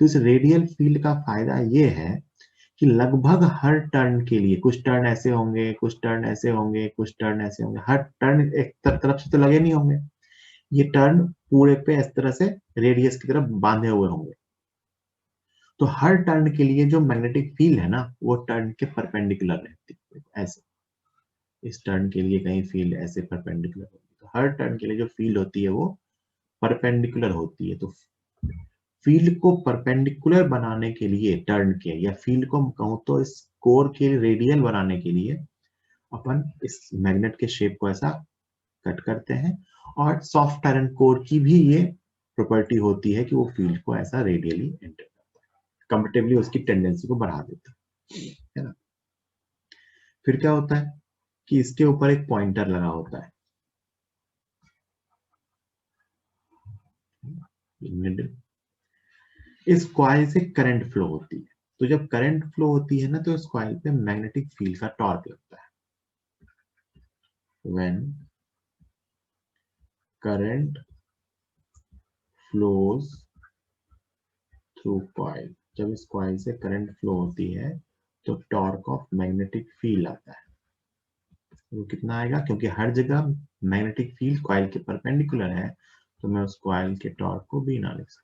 [SPEAKER 1] तो इस रेडियल फील्ड का फायदा ये है कि लगभग हर टर्न के लिए, कुछ टर्न ऐसे होंगे, कुछ टर्न ऐसे होंगे, कुछ टर्न ऐसे होंगे, हर टर्न एक तरफ से तो लगे नहीं होंगे, ये टर्न पूरे पे इस तरह से रेडियस की तरफ बांधे हुए होंगे। तो हर टर्न के लिए जो मैग्नेटिक फील्ड है ना वो टर्न के परपेंडिकुलर रहती है, ऐसे इस टर्न के लिए कहीं फील्ड ऐसे परपेंडिकुलर होगी, तो हर टर्न के लिए जो फील्ड होती है वो परपेंडिकुलर होती है। तो फील्ड को परपेंडिकुलर बनाने के लिए टर्न के, या फील्ड को कहूं तो इस कोर के रेडियल बनाने के लिए अपन इस मैग्नेट के शेप को ऐसा कट करते हैं। और सॉफ्ट आयरन कोर की भी ये प्रॉपर्टी होती है कि वो फील्ड को ऐसा रेडियली एंटर करता है, कंपेरेटिवली उसकी टेंडेंसी को बढ़ा देता है ना। फिर क्या होता है कि इसके ऊपर एक पॉइंटर लगा होता है, इस कॉइल से करंट फ्लो होती है, तो जब करंट फ्लो होती है ना तो इस कॉइल पे मैग्नेटिक फील्ड का टॉर्क लगता है। When current flows through coil, जब इस कॉइल से करंट फ्लो होती है तो टॉर्क ऑफ मैग्नेटिक फील्ड आता है, वो कितना आएगा, क्योंकि हर जगह मैग्नेटिक फील्ड कॉइल के परपेंडिकुलर है तो मैं उस कॉइल के टॉर्क को भी ना लिख सकता।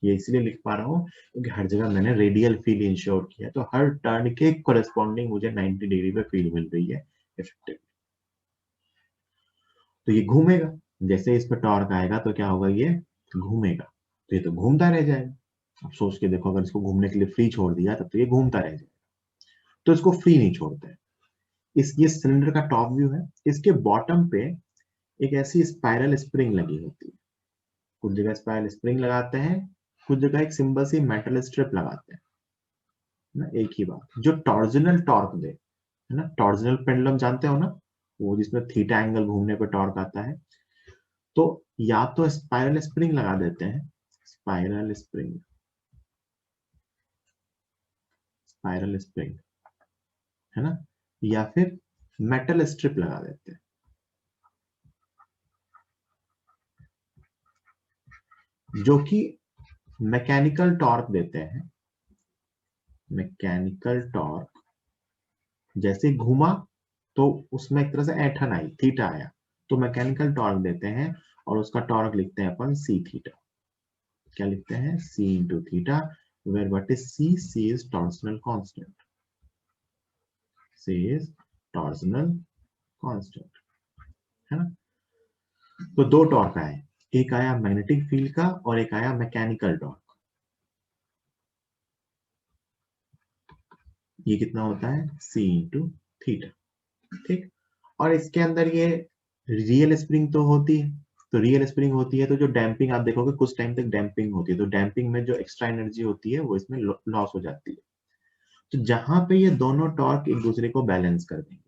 [SPEAKER 1] ये इसलिए लिख पा रहा हूँ क्योंकि हर जगह मैंने रेडियल फील्ड इंश्योर किया, तो हर टर्न के कोरेस्पॉन्डिंग मुझे 90 डिग्री पे फील्ड मिल रही है इफेक्टिव। तो ये घूमेगा, जैसे इस पर टॉर्क आएगा तो क्या होगा, ये घूमेगा, तो ये तो घूमता रह जाएगा। अब सोच के देखो, अगर इसको घूमने के लिए फ्री छोड़ दिया तब तो ये घूमता रह जाएगा, तो इसको फ्री नहीं छोड़ते हैं। ये सिलेंडर का टॉप व्यू है। इसके बॉटम पे एक ऐसी स्पाइरल स्प्रिंग लगी होती है। कुछ जगह स्पाइरल स्प्रिंग लगाते हैं, कुछ जगह एक सिंपल सी मेटल स्ट्रिप लगाते हैं ना, एक ही बात। जो टॉर्जनल टॉर्क दे, है ना, टॉर्जनल पेंडुलम जानते हो ना, वो जिसमें थीटा एंगल घूमने पे टॉर्क आता है। तो या तो स्पाइरल स्प्रिंग लगा देते हैं, स्पाइरल स्प्रिंग, स्पाइरल स्प्रिंग, है ना, या फिर मेटल स्ट्रिप लगा देते हैं, जो कि मैकेनिकल टॉर्क देते हैं। मैकेनिकल टॉर्क जैसे घूमा तो उसमें एक तरह से ऐठन आई, थीटा आया, तो मैकेनिकल टॉर्क देते हैं और उसका टॉर्क लिखते हैं अपन सी थीटा। क्या लिखते हैं, C into theta, where what is C, C is torsional constant, C is torsional constant, है ना। तो दो टॉर्क आए, एक आया मैग्नेटिक फील्ड का और एक आया मैकेनिकल टॉर्क। ये कितना होता है, सी इंटू थीटा, ठीक। और इसके अंदर ये रियल स्प्रिंग तो होती है, तो रियल स्प्रिंग होती है तो जो डैम्पिंग आप देखोगे कुछ टाइम तक डैम्पिंग होती है, तो डैम्पिंग में जो एक्स्ट्रा एनर्जी होती है वो इसमें लॉस हो जाती है। तो जहां पे ये दोनों टॉर्क एक दूसरे को बैलेंस कर देंगे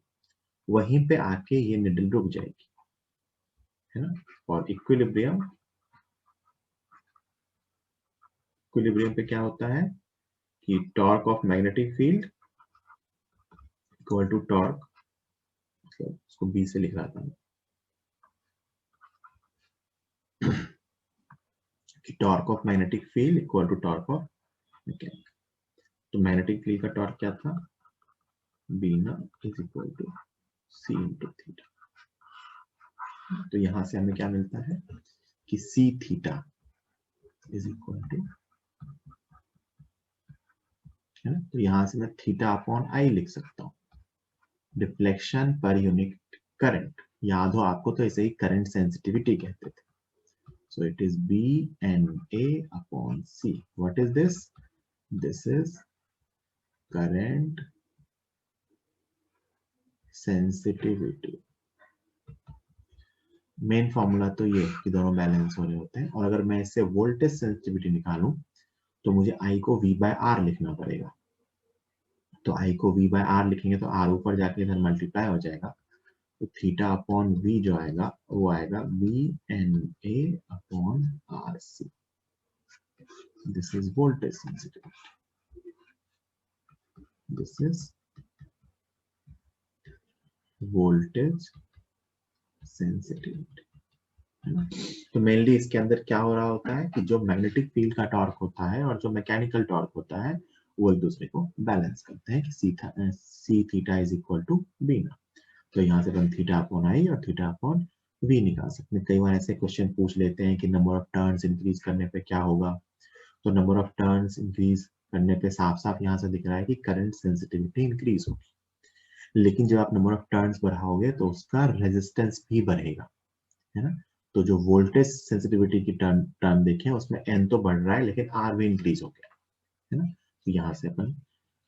[SPEAKER 1] वहीं पे आके ये निडल रुक जाएगी, है ना। और इक्विलिब्रियम, इक्विलिब्रियम पे क्या होता है कि torque of magnetic field equal to torque, मतलब इसको बी से लिख रहा था कि torque of magnetic field equal to torque of mechanical. तो मैग्नेटिक फील्ड का टॉर्क क्या था, बी ना is equal to C into theta. तो यहां से हमें क्या मिलता है कि C theta is equal to, है ना, तो यहां से मैं थीटा अपॉन आई लिख सकता हूँ, डिफ्लेक्शन पर यूनिट करंट, याद हो आपको तो ऐसे ही करंट सेंसिटिविटी कहते थे। So it is B N A upon C. What is this? This is current sensitivity. Main formula तो ये कि दोनों बैलेंस हो रहे होते हैं, और अगर मैं इससे वोल्टेज सेंसिटिविटी निकालूं तो मुझे I को V by R लिखना पड़ेगा। तो I को V by R लिखेंगे तो R ऊपर जाके इधर मल्टीप्लाई हो जाएगा, तो थीटा अपॉन V जो आएगा वो आएगा V N A upon R C. This is voltage sensitivity. This is voltage sensitivity, है ना। तो मेनली इसके अंदर क्या हो रहा होता है कि जो मैग्नेटिक फील्ड का टॉर्क होता है और जो मैकेनिकल टॉर्क होता है वो एक दूसरे को बैलेंस करते हैं कि C theta is equal to B ना। तो यहाँ से हम थीटा अपॉन आई और थीटा अपॉन वी निकाल सकते हैं। कई बार ऐसे क्वेश्चन पूछ लेते हैं कि नंबर ऑफ टर्न्स इंक्रीज करने पे क्या होगा, तो नंबर ऑफ टर्न्स इंक्रीज करने पे साफ साफ यहाँ से दिख रहा है कि करंट सेंसिटिविटी इंक्रीज होगी, लेकिन जब आप नंबर ऑफ टर्न्स बढ़ाओगे तो उसका रेजिस्टेंस भी बढ़ेगा, है ना। तो जो वोल्टेज सेंसिटिविटी की टर्म देखें उसमें एन तो बढ़ रहा है लेकिन आर भी इंक्रीज हो गया, है ना। तो यहाँ से अपन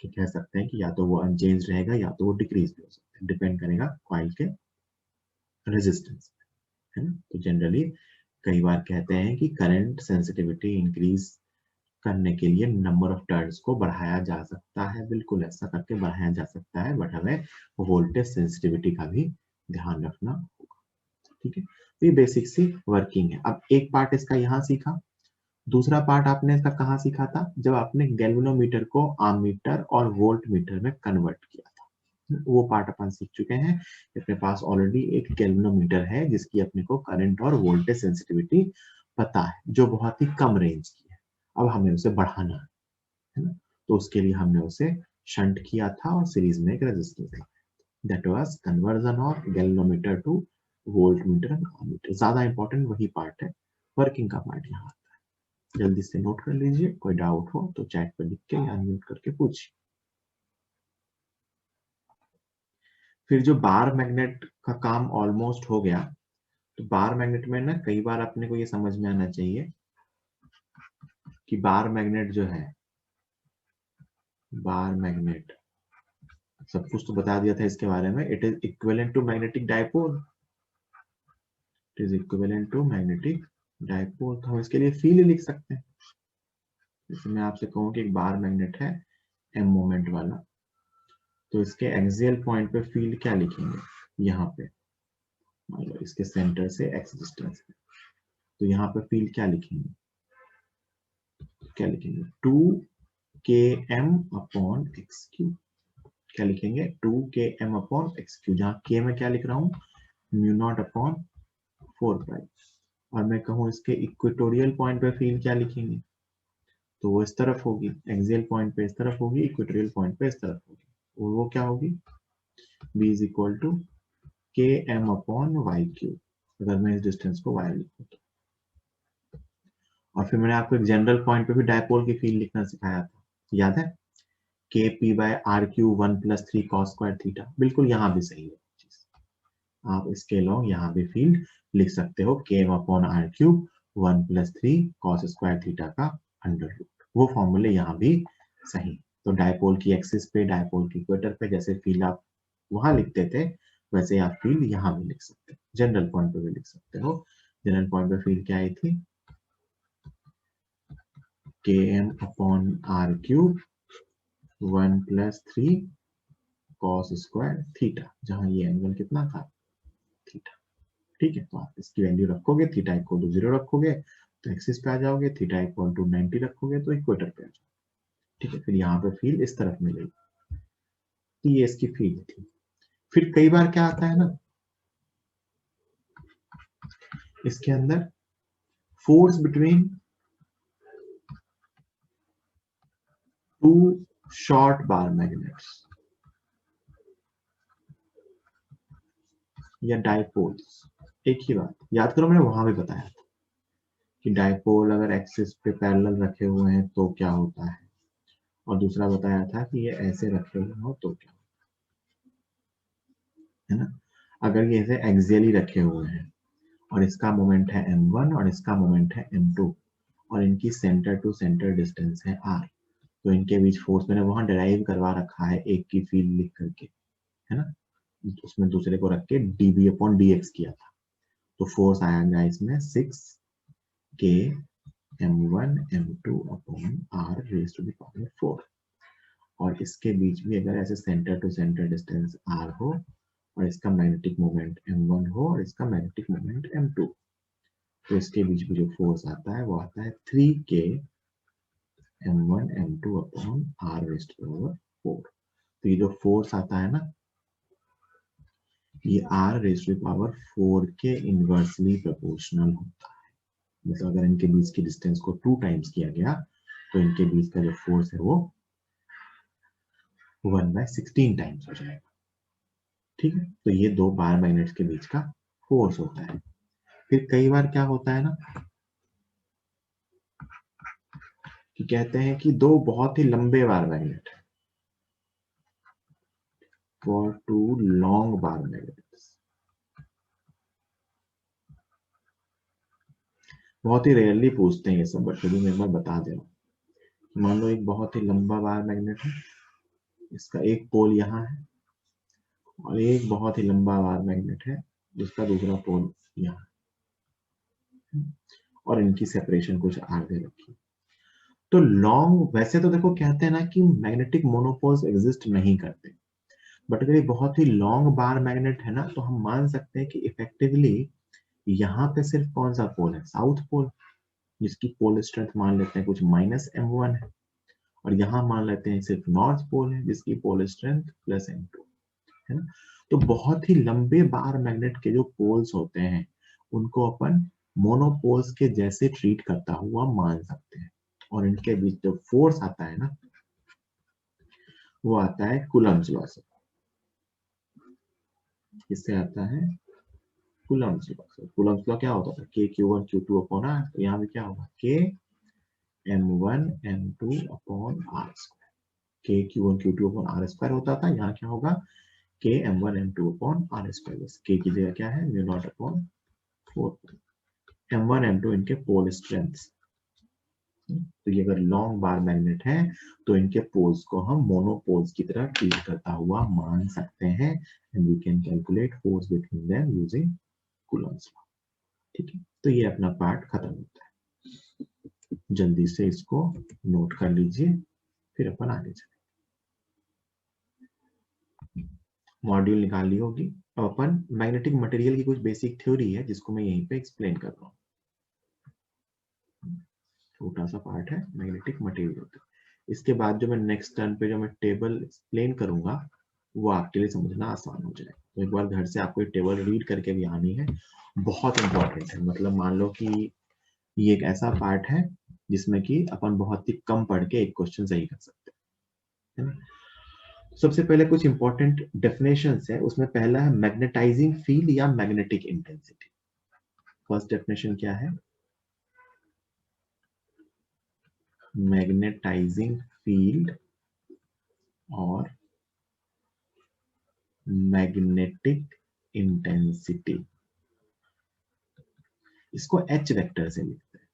[SPEAKER 1] कह सकते हैं कि या तो वो अनचेंज रहेगा या तो वो डिक्रीज भी हो सकता है, डिपेंड करेगा कॉइल के रेजिस्टेंस, है ना। तो जनरली कई बार कहते हैं कि करंट सेंसिटिविटी इंक्रीज करने के लिए नंबर ऑफ टर्न्स को बढ़ाया जा सकता है, बिल्कुल ऐसा करके बढ़ाया जा सकता है, बट हमें वोल्टेज सेंसिटिविटी का भी ध्यान रखना होगा, ठीक है। तो ये बेसिक सी वर्किंग है। अब एक पार्ट इसका यहाँ सीखा, दूसरा पार्ट आपने इसका कहाँ सीखा था, जब आपने गैल्वेनोमीटर को आममीटर और वोल्ट मीटर में कन्वर्ट किया था, वो पार्ट अपन सीख चुके हैं। अपने पास ऑलरेडी एक गैल्वेनोमीटर है जिसकी अपने को करंट और वोल्टेज सेंसिटिविटी पता है, जो बहुत ही कम रेंज की है। अब हमें उसे बढ़ाना है ना, तो उसके लिए हमने उसे शंट किया था और सीरीज में एक रेजिस्टेंस लगाया। That was conversion of galvanometer to voltmeter and ammeter. ज्यादा इंपॉर्टेंट वही पार्ट है, वर्किंग का पार्ट यहाँ आता है। जल्दी से नोट कर लीजिए, कोई डाउट हो तो चैट पे लिख के या अनम्यूट करके पूछिए। फिर जो बार मैग्नेट का काम ऑलमोस्ट हो गया, तो बार मैग्नेट में ना कई बार अपने को ये समझ में आना चाहिए कि बार मैग्नेट जो है, बार मैग्नेट सब कुछ तो बता दिया था इसके बारे में। It is equivalent to magnetic dipole, it is equivalent to magnetic dipole. तो हम इसके लिए फील्ड लिख सकते हैं। जैसे मैं आपसे कहूं कि एक बार मैग्नेट है एम मोमेंट वाला, तो इसके एक्सियल पॉइंट पे फील्ड क्या लिखेंगे, यहाँ पे मान लो इसके सेंटर से एक्स डिस्टेंस पे, तो यहाँ पे फील्ड क्या लिखेंगे, क्या लिखेंगे 2km अपॉन एक्स क्यू। क्या लिखेंगे 2km अपॉन एक्स क्यू, जहाँ k में क्या लिख रहा हूँ म्यू नॉट अपॉन 4 पाई। और मैं कहूँ इसके इक्वेटोरियल पॉइंट पे फील्ड क्या लिखेंगे, तो वो इस तरफ होगी, एक्सियल पॉइंट पे इस तरफ होगी, इक्वेटोरियल पॉइंट पे इस तरफ होगी। और वो क्या होगी b is equal to km upon Y Q, अगर मैं इस डिस्टेंस को y लिखूं तो। और फिर मैंने आपको एक जनरल पॉइंट पे भी डायपोल की फील्ड लिखना सिखाया था, याद है, kp by R Q 1 + 3 cos square theta. बिल्कुल यहाँ भी सही है चीज, आप इसके अलोंग यहाँ भी फील्ड लिख सकते हो km upon are cube 1 + 3 cos square theta का अंडर रूट। वो फॉर्मूले यहाँ भी सही। तो डायपोल की एक्सिस पे, डायपोल की इक्वेटर पे जैसे फील्ड आप वहां लिखते थे, वैसे आप फील्ड यहाँ भी लिख सकते हो, जनरल पॉइंट पे भी लिख सकते हो। जनरल पॉइंट पे फील्ड क्या आई थी, km upon are cube 1 + 3 cos square theta, जहां ये एंगल कितना था, थीटा। ठीक है, तो आप इसकी वैल्यू रखोगे, थीटा इक्वल टू 0 रखोगे तो एक्सिस पे आ जाओगे, थीटा इक्वल टू 90 रखोगे तो इक्वेटर पे आ जाओगे। ठीक है, फिर यहाँ पे फील्ड इस तरफ मिलेगी, तो ये इसकी फील्ड थी। फिर कई बार क्या आता है ना, इसके अंदर फोर्स बिटवीन टू शॉर्ट बार मैग्नेट्स या डायपोल्स। एक ही बात याद करो, मैंने वहां भी बताया था कि डायपोल अगर एक्सिस पे पैरेलल रखे हुए हैं तो क्या होता है, और दूसरा बताया था कि ये ऐसे रखे हुए हो तो क्या, है ना। अगर ये ऐसे एक्सियली रखे हुए हैं और इसका मोमेंट है m1 और इसका मोमेंट है m2 और इनकी सेंटर टू सेंटर डिस्टेंस है r, तो इनके बीच फोर्स मैंने वहां डिराइव करवा रखा है, एक की फील्ड लिख करके, है ना, उसमें दूसरे को रख के dv अपॉन dx किया था। तो फोर्स आएगा इसमें 6k m1 m2 upon r raise to the power 4। और इसके बीच भी अगर ऐसे centre to centre distance r हो और इसका मैग्नेटिक मोमेंट m1 हो और इसका मैग्नेटिक मोमेंट m2, तो इसके बीच में जो फोर्स आता है वो आता है 3k m1 m2 upon r raise to power 4। तो ये जो फोर्स आता है ना, ये r रेज़ टू पावर 4 के इनवर्सली प्रोपोर्शनल होता है। मतलब अगर इनके बीच की डिस्टेंस को 2 टाइम्स किया गया तो इनके बीच का जो फोर्स है वो 1/16 टाइम्स हो जाएगा। ठीक है, तो ये दो बार मैग्नेट्स के बीच का फोर्स होता है। फिर कई बार क्या होता है ना कि कहते हैं कि दो बहुत ही लंबे बार मैग्नेट है, for two long bar magnets. बहुत ही रेयरली पूछते हैं ये सब, बट फिर भी मैं एक बार बता दे रहा हूँ। मान लो एक बहुत ही लंबा बार मैग्नेट है, इसका एक पोल यहाँ है, और एक बहुत ही लंबा बार मैग्नेट है जिसका दूसरा पोल यहाँ, और इनकी सेपरेशन कुछ आगे रखी। तो लॉन्ग, वैसे तो देखो कहते हैं ना कि मैग्नेटिक मोनोपोल्स एग्जिस्ट नहीं करते, बट अगर ये बहुत ही लॉन्ग बार मैग्नेट है ना, तो हम मान सकते हैं कि इफेक्टिवली यहाँ पे सिर्फ कौन सा पोल है, साउथ पोल, जिसकी पोल स्ट्रेंथ मान लेते हैं कुछ -m1 है, और यहाँ मान लेते हैं सिर्फ नॉर्थ पोल है जिसकी पोल स्ट्रेंथ +m2 है ना। तो बहुत ही लंबे बार मैग्नेट के जो पोल्स होते हैं उनको अपन मोनोपोल्स के जैसे ट्रीट करता हुआ मान सकते हैं, और इनके बीच जो फोर्स आता है ना, वो आता है कूलम्ब्स लॉ से। इससे आता है कूलम्ब्स लॉ। कूलम्ब्स लॉ क्या होता था, k q1 q2 upon r, तो यहाँ पे क्या होगा k m1 m2 upon r square, k q1 q2 upon r square होता था, यहाँ क्या होगा k m1 m2 upon r square, बस k की जगह क्या है mu naught upon 4, m1 m2 इनके पोल स्ट्रेंथ। तो ये अगर लॉन्ग बार मैग्नेट है तो इनके पोल्स को हम मोनोपोल्स की तरह ट्रीट करता हुआ मान सकते हैं, and we can calculate force between them using Coulomb's law. ठीक है, तो ये अपना पार्ट खत्म होता है, जल्दी से इसको नोट कर लीजिए, फिर अपन आगे चलें। मॉड्यूल निकाल ली होगी। अब अपन मैग्नेटिक मटेरियल की कुछ बेसिक थ्योरी है जिसको मैं यहीं पे एक्सप्लेन कर रहा हूँ। छोटा सा पार्ट है मैग्नेटिक मटेरियल का। इसके बाद जो मैं नेक्स्ट टर्न पे जो मैं टेबल एक्सप्लेन करूंगा वो आपके लिए समझना आसान हो जाए। तो एक बार घर से आपको ये टेबल रीड करके भी आनी है, बहुत इंपॉर्टेंट है। मतलब मान लो कि ये एक ऐसा पार्ट है जिसमें कि अपन बहुत ही कम पढ़ के एक क्वेश्चन सही कर सकते हैं, है ना। सबसे पहले कुछ इंपॉर्टेंट डेफिनेशंस है, उसमें पहला है मैग्नेटाइजिंग फील्ड या मैग्नेटिक इंटेंसिटी। फर्स्ट डेफिनेशन क्या है, मैग्नेटाइजिंग फील्ड और मैग्नेटिक इंटेंसिटी, इसको H वेक्टर से लिखते हैं।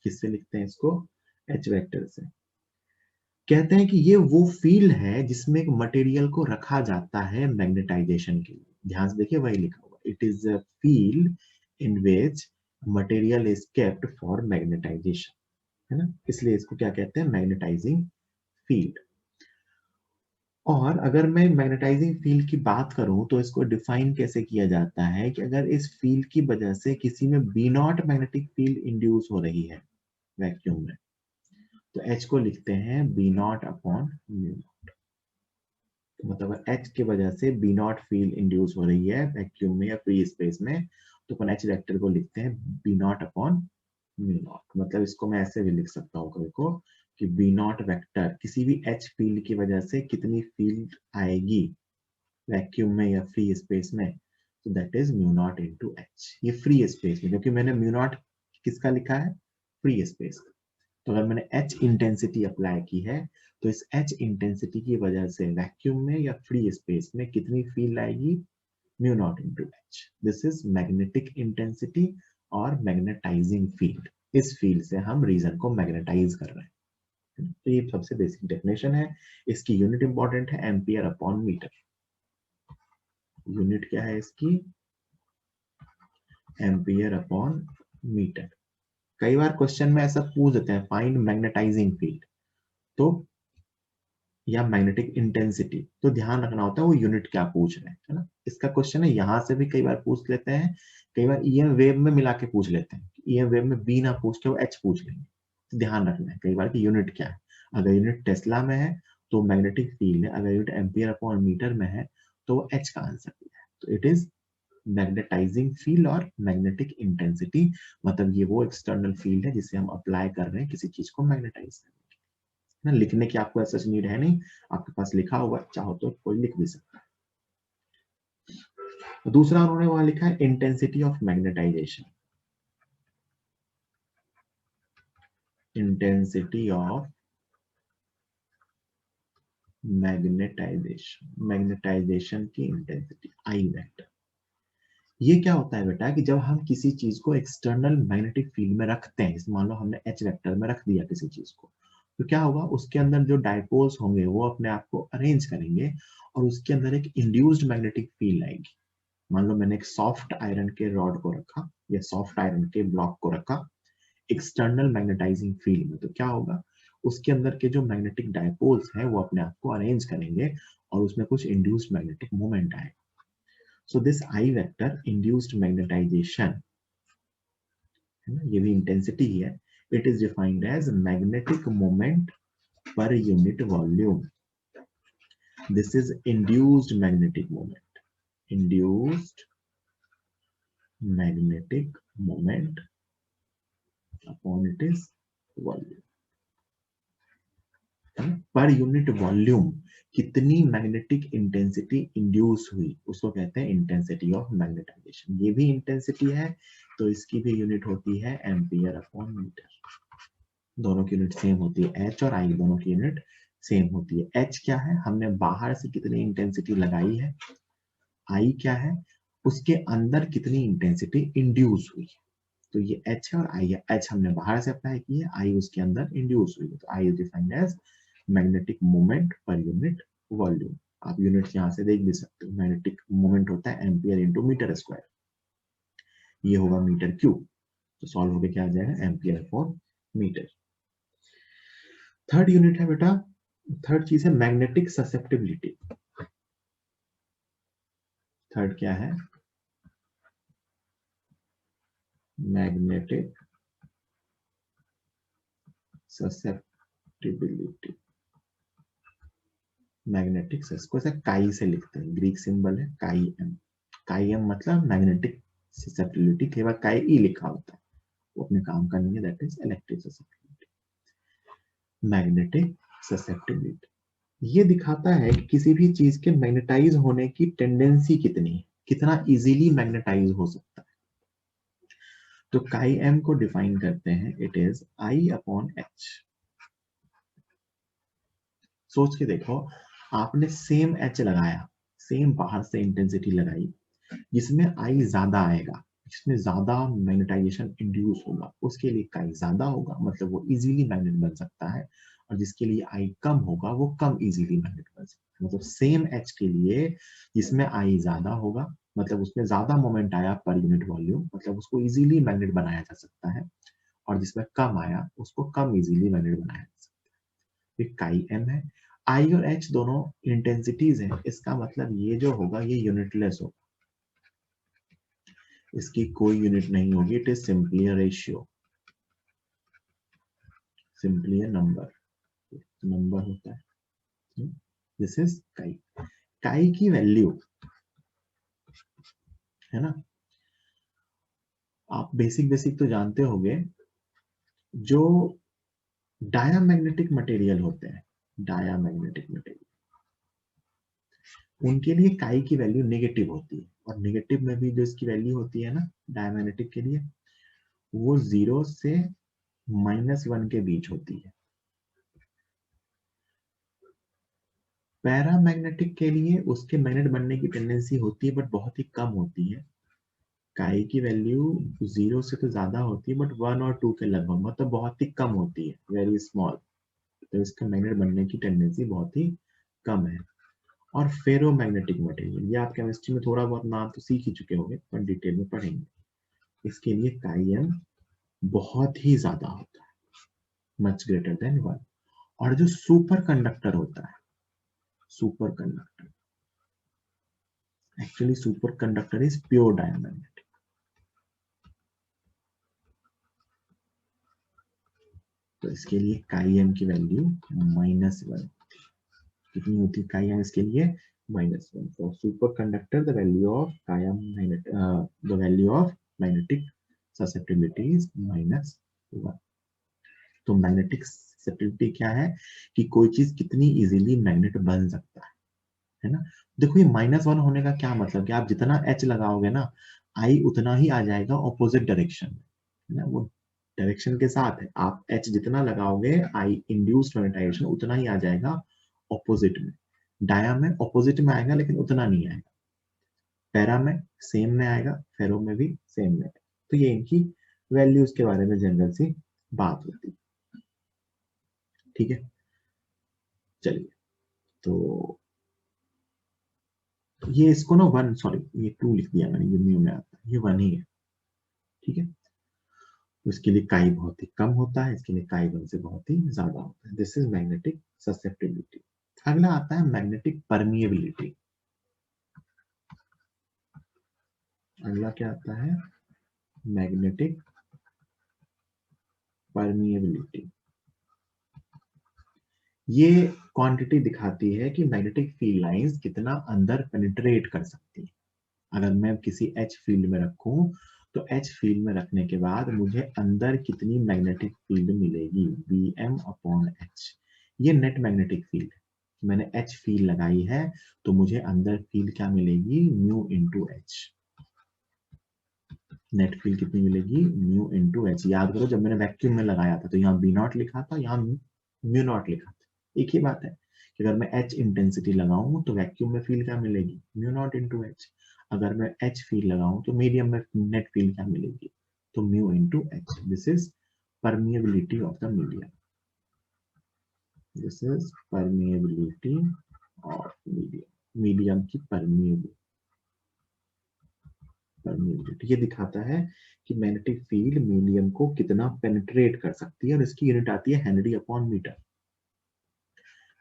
[SPEAKER 1] किससे लिखते हैं इसको, H वेक्टर से। कहते हैं कि ये वो फील्ड है जिसमें एक मटेरियल को रखा जाता है मैग्नेटाइजेशन के लिए। ध्यान से देखिए वही लिखा हुआ, it is a field in which material is kept for magnetization, है ना, इसलिए इसको क्या कहते हैं, मैग्नेटाइजिंग फील्ड। और अगर मैं मैग्नेटाइजिंग फील्ड की बात करूं तो इसको डिफाइन कैसे किया जाता है कि अगर इस फील्ड की वजह से किसी में B naught magnetic field induce हो रही है वैक्यूम में, तो H को लिखते हैं B naught upon mu naught. मतलब H की वजह से बी नॉट फील्ड इंड्यूस हो रही है वैक्यूम में या फ्री स्पेस में, तो अपन H वेक्टर को लिखते हैं B naught upon mu naught. मतलब इसको मैं ऐसे भी लिख सकता हूँ कभी को कि बी नॉट वेक्टर किसी भी H फील्ड की वजह से कितनी फील्ड आएगी वैक्यूम में या फ्री स्पेस में, तो that is mu naught into H। ये फ्री स्पेस में, क्योंकि मैंने म्यू नॉट किसका लिखा है, फ्री स्पेस का। तो अगर मैंने H इंटेंसिटी अप्लाई की है तो इस H इंटेंसिटी की वजह से वैक्यूम में या फ्री स्पेस में कितनी फील्ड आएगी, mu naught into H। This is magnetic intensity और मैग्नेटाइजिंग फील्ड। इस फील्ड से हम रीजन को मैग्नेटाइज कर रहे हैं। तो ये सबसे बेसिक डेफिनेशन है। इसकी यूनिट इंपॉर्टेंट है एम्पियर अपॉन मीटर। यूनिट क्या है इसकी, एम्पियर अपॉन मीटर। कई बार क्वेश्चन में ऐसा पूछ देते हैं फाइंड मैग्नेटाइजिंग फील्ड, तो या मैग्नेटिक इंटेंसिटी, तो ध्यान रखना होता है वो यूनिट क्या पूछ रहे हैं, है ना। इसका क्वेश्चन है यहां से भी कई बार पूछ लेते हैं, कई बार ईएम वेव में मिला के पूछ लेते हैं। ईएम वेव में बी ना पूछ के वो एच पूछ लेंगे, तो ध्यान रखना है कई बार की यूनिट क्या है। अगर यूनिट टेस्ला में है तो मैग्नेटिक फील्ड है, अगर यूनिट एम्पियर अपॉन मीटर में है तो एच का आंसर दिया है। तो इट इज मैग्नेटाइजिंग फील्ड और मैग्नेटिक इंटेंसिटी, मतलब ये वो एक्सटर्नल फील्ड है जिसे हम अप्लाई कर रहे हैं किसी चीज को मैग्नेटाइज करने के। ना लिखने की आपको ऐसा नीड है नहीं, आपके पास लिखा हुआ, चाहो तो कोई लिख भी सकता है। दूसरा उन्होंने वहां लिखा है intensity of magnetization. Intensity of magnetization, magnetization की इंटेंसिटी आई वेक्टर। ये क्या होता है बेटा कि जब हम किसी चीज को एक्सटर्नल मैग्नेटिक फील्ड में रखते हैं, मान लो हमने एच वेक्टर में रख दिया किसी चीज को, तो क्या होगा उसके अंदर जो डायपोल्स होंगे वो अपने आप को अरेंज करेंगे और उसके अंदर एक इंड्यूस्ड मैग्नेटिक फील्ड आएगी। मान लो मैंने एक सॉफ्ट आयरन के रॉड को रखा या सॉफ्ट आयरन के ब्लॉक को रखा एक्सटर्नल मैग्नेटाइजिंग फील्ड में, तो क्या होगा उसके अंदर के जो मैग्नेटिक डायपोल्स हैं वो अपने आप को अरेंज करेंगे और उसमें कुछ इंड्यूस्ड मैग्नेटिक मूवमेंट आएगा। So this I vector induced magnetization, है ना, ये भी इंटेंसिटी ही है। It is defined as magnetic moment per unit volume. This is induced magnetic moment. Induced magnetic moment upon its volume. पर यूनिट वॉल्यूम कितनी मैग्नेटिक इंटेंसिटी इंड्यूस हुई उसको कहते हैं इंटेंसिटी ऑफ मैग्नेटाइजेशन। ये भी इंटेंसिटी है तो इसकी भी यूनिट होती है एम्पियर अपॉन मीटर। दोनों की यूनिट सेम होती है, एच और आई दोनों की यूनिट सेम होती है। एच क्या है, हमने बाहर से कितनी इंटेंसिटी लगाई है। आई क्या है, उसके अंदर कितनी इंटेंसिटी इंड्यूस हुई है। तो ये एच है और आई है। एच हमने बाहर से अप्लाई की है, आई उसके अंदर इंड्यूस हुई है। तो I is defined as magnetic moment per unit volume. आप यूनिट यहां से देख भी सकते हो, मैग्नेटिक मोमेंट होता है एम्पियर इंटू मीटर स्क्वायर, ये होगा मीटर क्यूब। तो सॉल्व होकर क्या आ जाएगा, ampere upon metre. Third unit है बेटा, थर्ड चीज है मैग्नेटिक ससेप्टिबिलिटी। थर्ड क्या है, मैग्नेटिक ससेप्टिबिलिटी। मैग्नेटिक को ऐसा काई से लिखते हैं, ग्रीक सिंबल है काई एम। काई एम मतलब मैग्नेटिक ससेप्टिबिलिटी, कई बार काई ई लिखा होता है, वो अपने काम का नहीं है, that is electric susceptibility. Magnetic susceptibility ये दिखाता है कि किसी भी चीज के मैग्नेटाइज होने की टेंडेंसी कितनी है, कितना इजीली मैग्नेटाइज हो सकता है। तो काई एम को डिफाइन करते हैं, it is I upon H. सोच के देखो, आपने सेम एच लगाया, सेम बाहर से इंटेंसिटी लगाई, जिसमें आई ज्यादा आएगा, जिसमें ज्यादा मैग्नेटाइजेशन इंड्यूस होगा, उसके लिए काई ज्यादा होगा, मतलब वो इजीली मैग्नेट बन सकता है। और जिसके लिए आई कम होगा वो कम इजीली मैग्नेट बन सकता है। मतलब सेम एच के लिए जिसमें आई ज्यादा होगा, मतलब उसमें ज्यादा मोमेंट आया पर यूनिट वॉल्यूम, मतलब उसको इजीली मैग्नेट बनाया जा सकता है। और जिसमें कम आया उसको कम इजीली मैग्नेट बनाया जा सकता है। ये काई एम है। आई और एच दोनों इंटेंसिटीज हैं, इसका मतलब ये जो होगा ये यूनिटलेस होगा, इसकी कोई यूनिट नहीं होगी, it is simply a ratio, simply a number, number होता है। दिस इज काई। काई की वैल्यू है ना, आप बेसिक बेसिक तो जानते होंगे, जो डायामैग्नेटिक मटेरियल होते हैं, डायामैग्नेटिक मटेरियल, उनके लिए काई की वैल्यू नेगेटिव होती है। और नेगेटिव में भी जो इसकी वैल्यू होती है ना डायामैग्नेटिक के लिए, वो 0 से -1 के बीच होती है। पैरामैग्नेटिक के लिए उसके मैग्नेट बनने की टेंडेंसी होती है बट बहुत ही कम होती है। काई की वैल्यू 0 से तो ज्यादा होती है बट 1 और 2 के लगभग, मतलब बहुत ही कम होती है, वेरी स्मॉल। तो इसका मैग्नेट बनने की टेंडेंसी बहुत ही कम है। और फेरोमैग्नेटिक मटेरियल, ये आप केमिस्ट्री में थोड़ा बहुत नाम तो सीख ही चुके होंगे पर डिटेल में पढ़ेंगे। इसके लिए काई एम बहुत ही ज्यादा होता है, मच ग्रेटर देन 1। और जो सुपर कंडक्टर होता है, super conductor, actually super conductor is pure diamagnetic. तो इसके लिए काई एम की वैल्यू -1, कितनी होती है काई एम इसके लिए, -1। For super conductor the value of काई am the value of magnetic susceptibility is -1। तो मैग्नेटिक ससेप्टिबिलिटी क्या है, कि कोई चीज कितनी इजीली मैग्नेट बन सकता है ना। देखो ये -1 होने का क्या मतलब, कि आप जितना एच लगाओगे ना, आई उतना ही आ जाएगा ऑपोजिट डायरेक्शन में, है ना। वो डायरेक्शन के साथ है, आप एच जितना लगाओगे आई इंड्यूस्ड मैग्नेटाइजेशन उतना ही आ जाएगा ऑपोजिट में। डाया में ऑपोजिट में आएगा लेकिन उतना नहीं आएगा, पैरा में सेम में आएगा, फेरो में भी सेम में आएगा। तो ये इनकी वैल्यूज के बारे में जनरल सी बात होती है, ठीक है। चलिए, तो ये इसको ना 1, सॉरी ये 2 लिख दिया मैंने, ये न्यू में आता है, ये 1 ही है, ठीक है। तो इसके लिए काई बहुत ही कम होता है, इसके लिए काई 1 से बहुत ही ज्यादा होता है। This is magnetic susceptibility. अगला आता है मैग्नेटिक परमिएबिलिटी। अगला क्या आता है, मैग्नेटिक परमिएबिलिटी। ये क्वांटिटी दिखाती है कि मैग्नेटिक फील्ड लाइंस कितना अंदर पेनिट्रेट कर सकती है। अगर मैं किसी एच फील्ड में रखूं, तो एच फील्ड में रखने के बाद मुझे अंदर कितनी मैग्नेटिक फील्ड मिलेगी, Bm अपॉन एच। ये नेट मैग्नेटिक फील्ड है, मैंने एच फील्ड लगाई है तो मुझे अंदर फील्ड क्या मिलेगी, mu into H. Net field कितनी मिलेगी, म्यू इंटू एच। याद करो जब मैंने वैक्यूम में लगाया था तो यहाँ बी नॉट लिखा था, यहाँ म्यू नॉट लिखा था। एक ही बात है कि अगर मैं एच इंटेंसिटी लगाऊं तो वैक्यूम में फील्ड क्या मिलेगी, म्यू नॉट इंटू एच। अगर मैं एच फील्ड लगाऊं तो मीडियम में नेट फील्ड क्या मिलेगी, तो mu into H. This is permeability of the medium, this is permeability of medium, medium की परमिएबिलिटी। ये दिखाता है कि मैग्नेटिक फील्ड मीडियम को कितना पेनिट्रेट कर सकती है, और इसकी यूनिट आती है henry upon metre.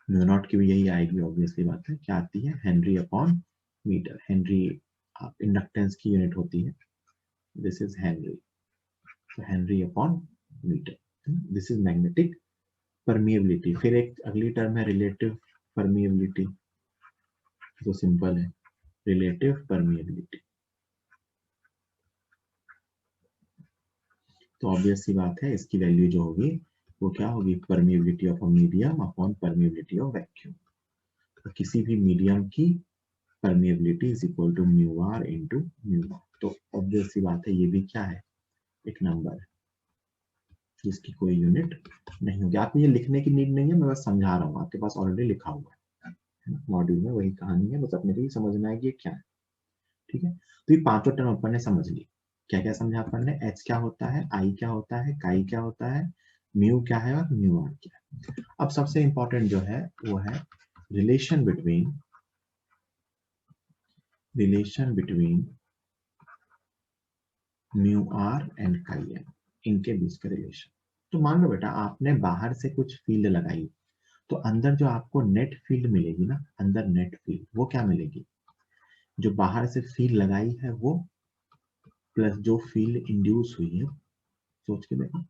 [SPEAKER 1] Mu naught की भी यही आएगी, ऑब्वियसली बात है, क्या आती है, henry upon metre. Henry inductance की यूनिट होती है, दिस इज हेनरी, तो henry upon metre. This is magnetic permeability. फिर एक अगली टर्म है रिलेटिव परमिएबिलिटी, तो सिंपल है, रिलेटिव परमिएबिलिटी। तो ऑब्वियस सी बात है इसकी वैल्यू जो होगी वो क्या होगी, permeability of a medium upon permeability of vacuum. तो किसी भी मीडियम की permeability is equal to mu r into mu not. तो ऑब्वियस सी बात है ये भी क्या है, एक नंबर है जिसकी कोई यूनिट नहीं होगी। आपको ये लिखने की नीड नहीं है, मैं बस समझा रहा हूँ, आपके पास ऑलरेडी लिखा हुआ है मॉड्यूल में, वही कहानी है, बस अपने को समझना है कि ये क्या है। ठीक है, तो ये पांचों टर्म अपन ने समझ ली। क्या क्या समझा अपन ने, एच क्या होता है, आई क्या होता है, काई क्या होता है, म्यू क्या है और म्यू आर क्या है। अब सबसे इंपॉर्टेंट जो है वो है relation between mu r and chi M, इनके बीच का रिलेशन। तो मान लो बेटा आपने बाहर से कुछ फील्ड लगाई, तो अंदर जो आपको नेट फील्ड मिलेगी ना, अंदर नेट फील्ड वो क्या मिलेगी, जो बाहर से फील्ड लगाई है वो प्लस जो फील्ड इंड्यूस हुई है। सोच के देखो,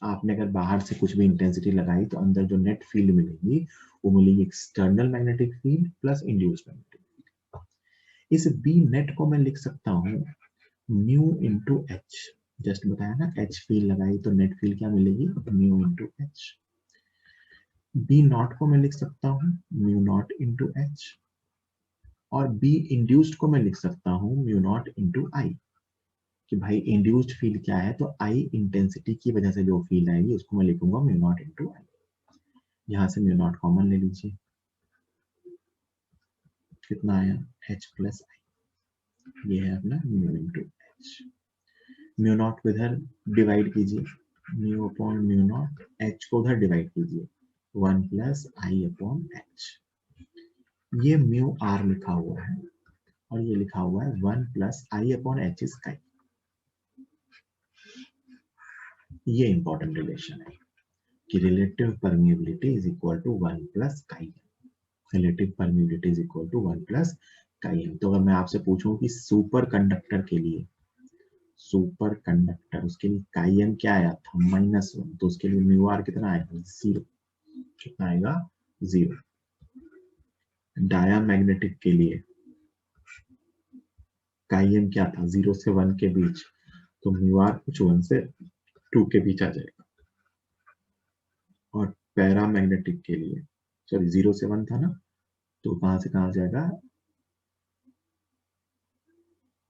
[SPEAKER 1] आपने अगर बाहर से कुछ भी इंटेंसिटी लगाई तो अंदर जो नेट फील्ड मिलेगी वो मिलेगी external magnetic field plus induce magnetic field. इस बी नेट को मैं लिख सकता हूँ म्यू इंटू एच। जस्ट बताया ना, एच फील्ड लगाई तो नेट फील्ड क्या मिलेगी, mu into H. B naught को मैं लिख सकता हूँ म्यू नॉट इंटू एच, और बी इंड्यूस्ड को मैं लिख सकता हूँ म्यू नॉट इंटू आई। कि भाई इंड्यूस्ड फील्ड क्या है, तो आई इंटेंसिटी की वजह से जो फील्ड आएगी उसको मैं लिखूंगा म्यू नॉट इंटू आई। यहां से म्यू नॉट कॉमन ले लीजिए, कितना आया, एच प्लस आई। ये है अपना mu into H. Mu naught को इधर डिवाइड कीजिए, mu upon mu naught, H को उधर डिवाइड कीजिए, 1 प्लस आई अपॉन एच। ये म्यू आर लिखा हुआ है और ये लिखा हुआ है 1 plus I upon H is chi. ये इंपॉर्टेंट रिलेशन है कि relative permeability is equal to 1 plus chi. Relative permeability is equal to 1 plus chi. तो अगर मैं आपसे पूछूं कि सुपर कंडक्टर के लिए, सुपर कंडक्टर उसके लिए काई एम क्या आया था, -1, तो उसके लिए म्यू आर कितना आएगा, 0। कितना आएगा, 0। डायामैग्नेटिक के लिए काई एम क्या था, 0 से 1 के बीच, तो म्यू आर कुछ 1 से 2 के बीच आ जाएगा। और पैरामैग्नेटिक के लिए, सॉरी 0 से 1 था ना, तो कहां से कहां जाएगा,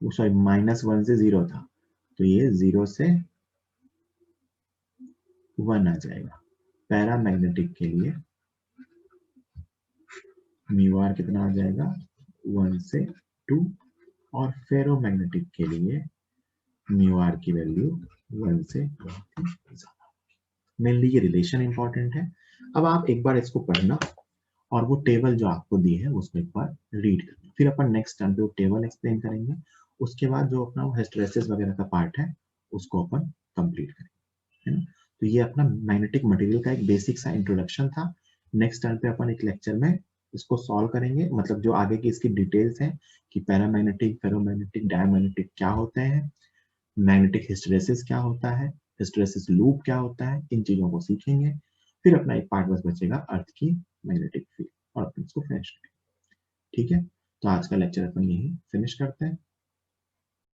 [SPEAKER 1] वो सॉरी -1 से 0 था, तो ये 0 से 1 आ जाएगा। पैरामैग्नेटिक के लिए म्यू आर कितना आ जाएगा, 1 से 2, और फेरोमैग्नेटिक के लिए म्यू आर की वैल्यू 1 से बहुत ही ज्यादा। मेनली ये रिलेशन इंपॉर्टेंट है। अब आप एक बार इसको पढ़ना और वो टेबल जो आपको दी है उसको एक बार रीड करना, फिर अपन नेक्स्ट टाइम पे वो टेबल एक्सप्लेन करेंगे। उसके बाद जो अपना हिस्टैरिसीस वगैरह का पार्ट है उसको अपन कंप्लीट करेंगे, है ना। तो ये अपना मैग्नेटिक मटेरियल का एक बेसिक सा इंट्रोडक्शन था। नेक्स्ट टाइम पे अपन एक लेक्चर में इसको सॉल्व करेंगे, मतलब जो आगे की इसकी डिटेल्स हैं कि पैरामैग्नेटिक, फेरोमैग्नेटिक, डायमैग्नेटिक क्या होते हैं, मैग्नेटिक हिस्टैरिसीस क्या होता है, हिस्टैरिसीस लूप क्या होता है, इन चीजों को सीखेंगे। फिर अपना एक पार्ट बस बचेगा अर्थ की मैग्नेटिक फील्ड, और अपन इसको फिनिश करेंगे। ठीक है, तो आज का लेक्चर अपन यही फिनिश करते हैं।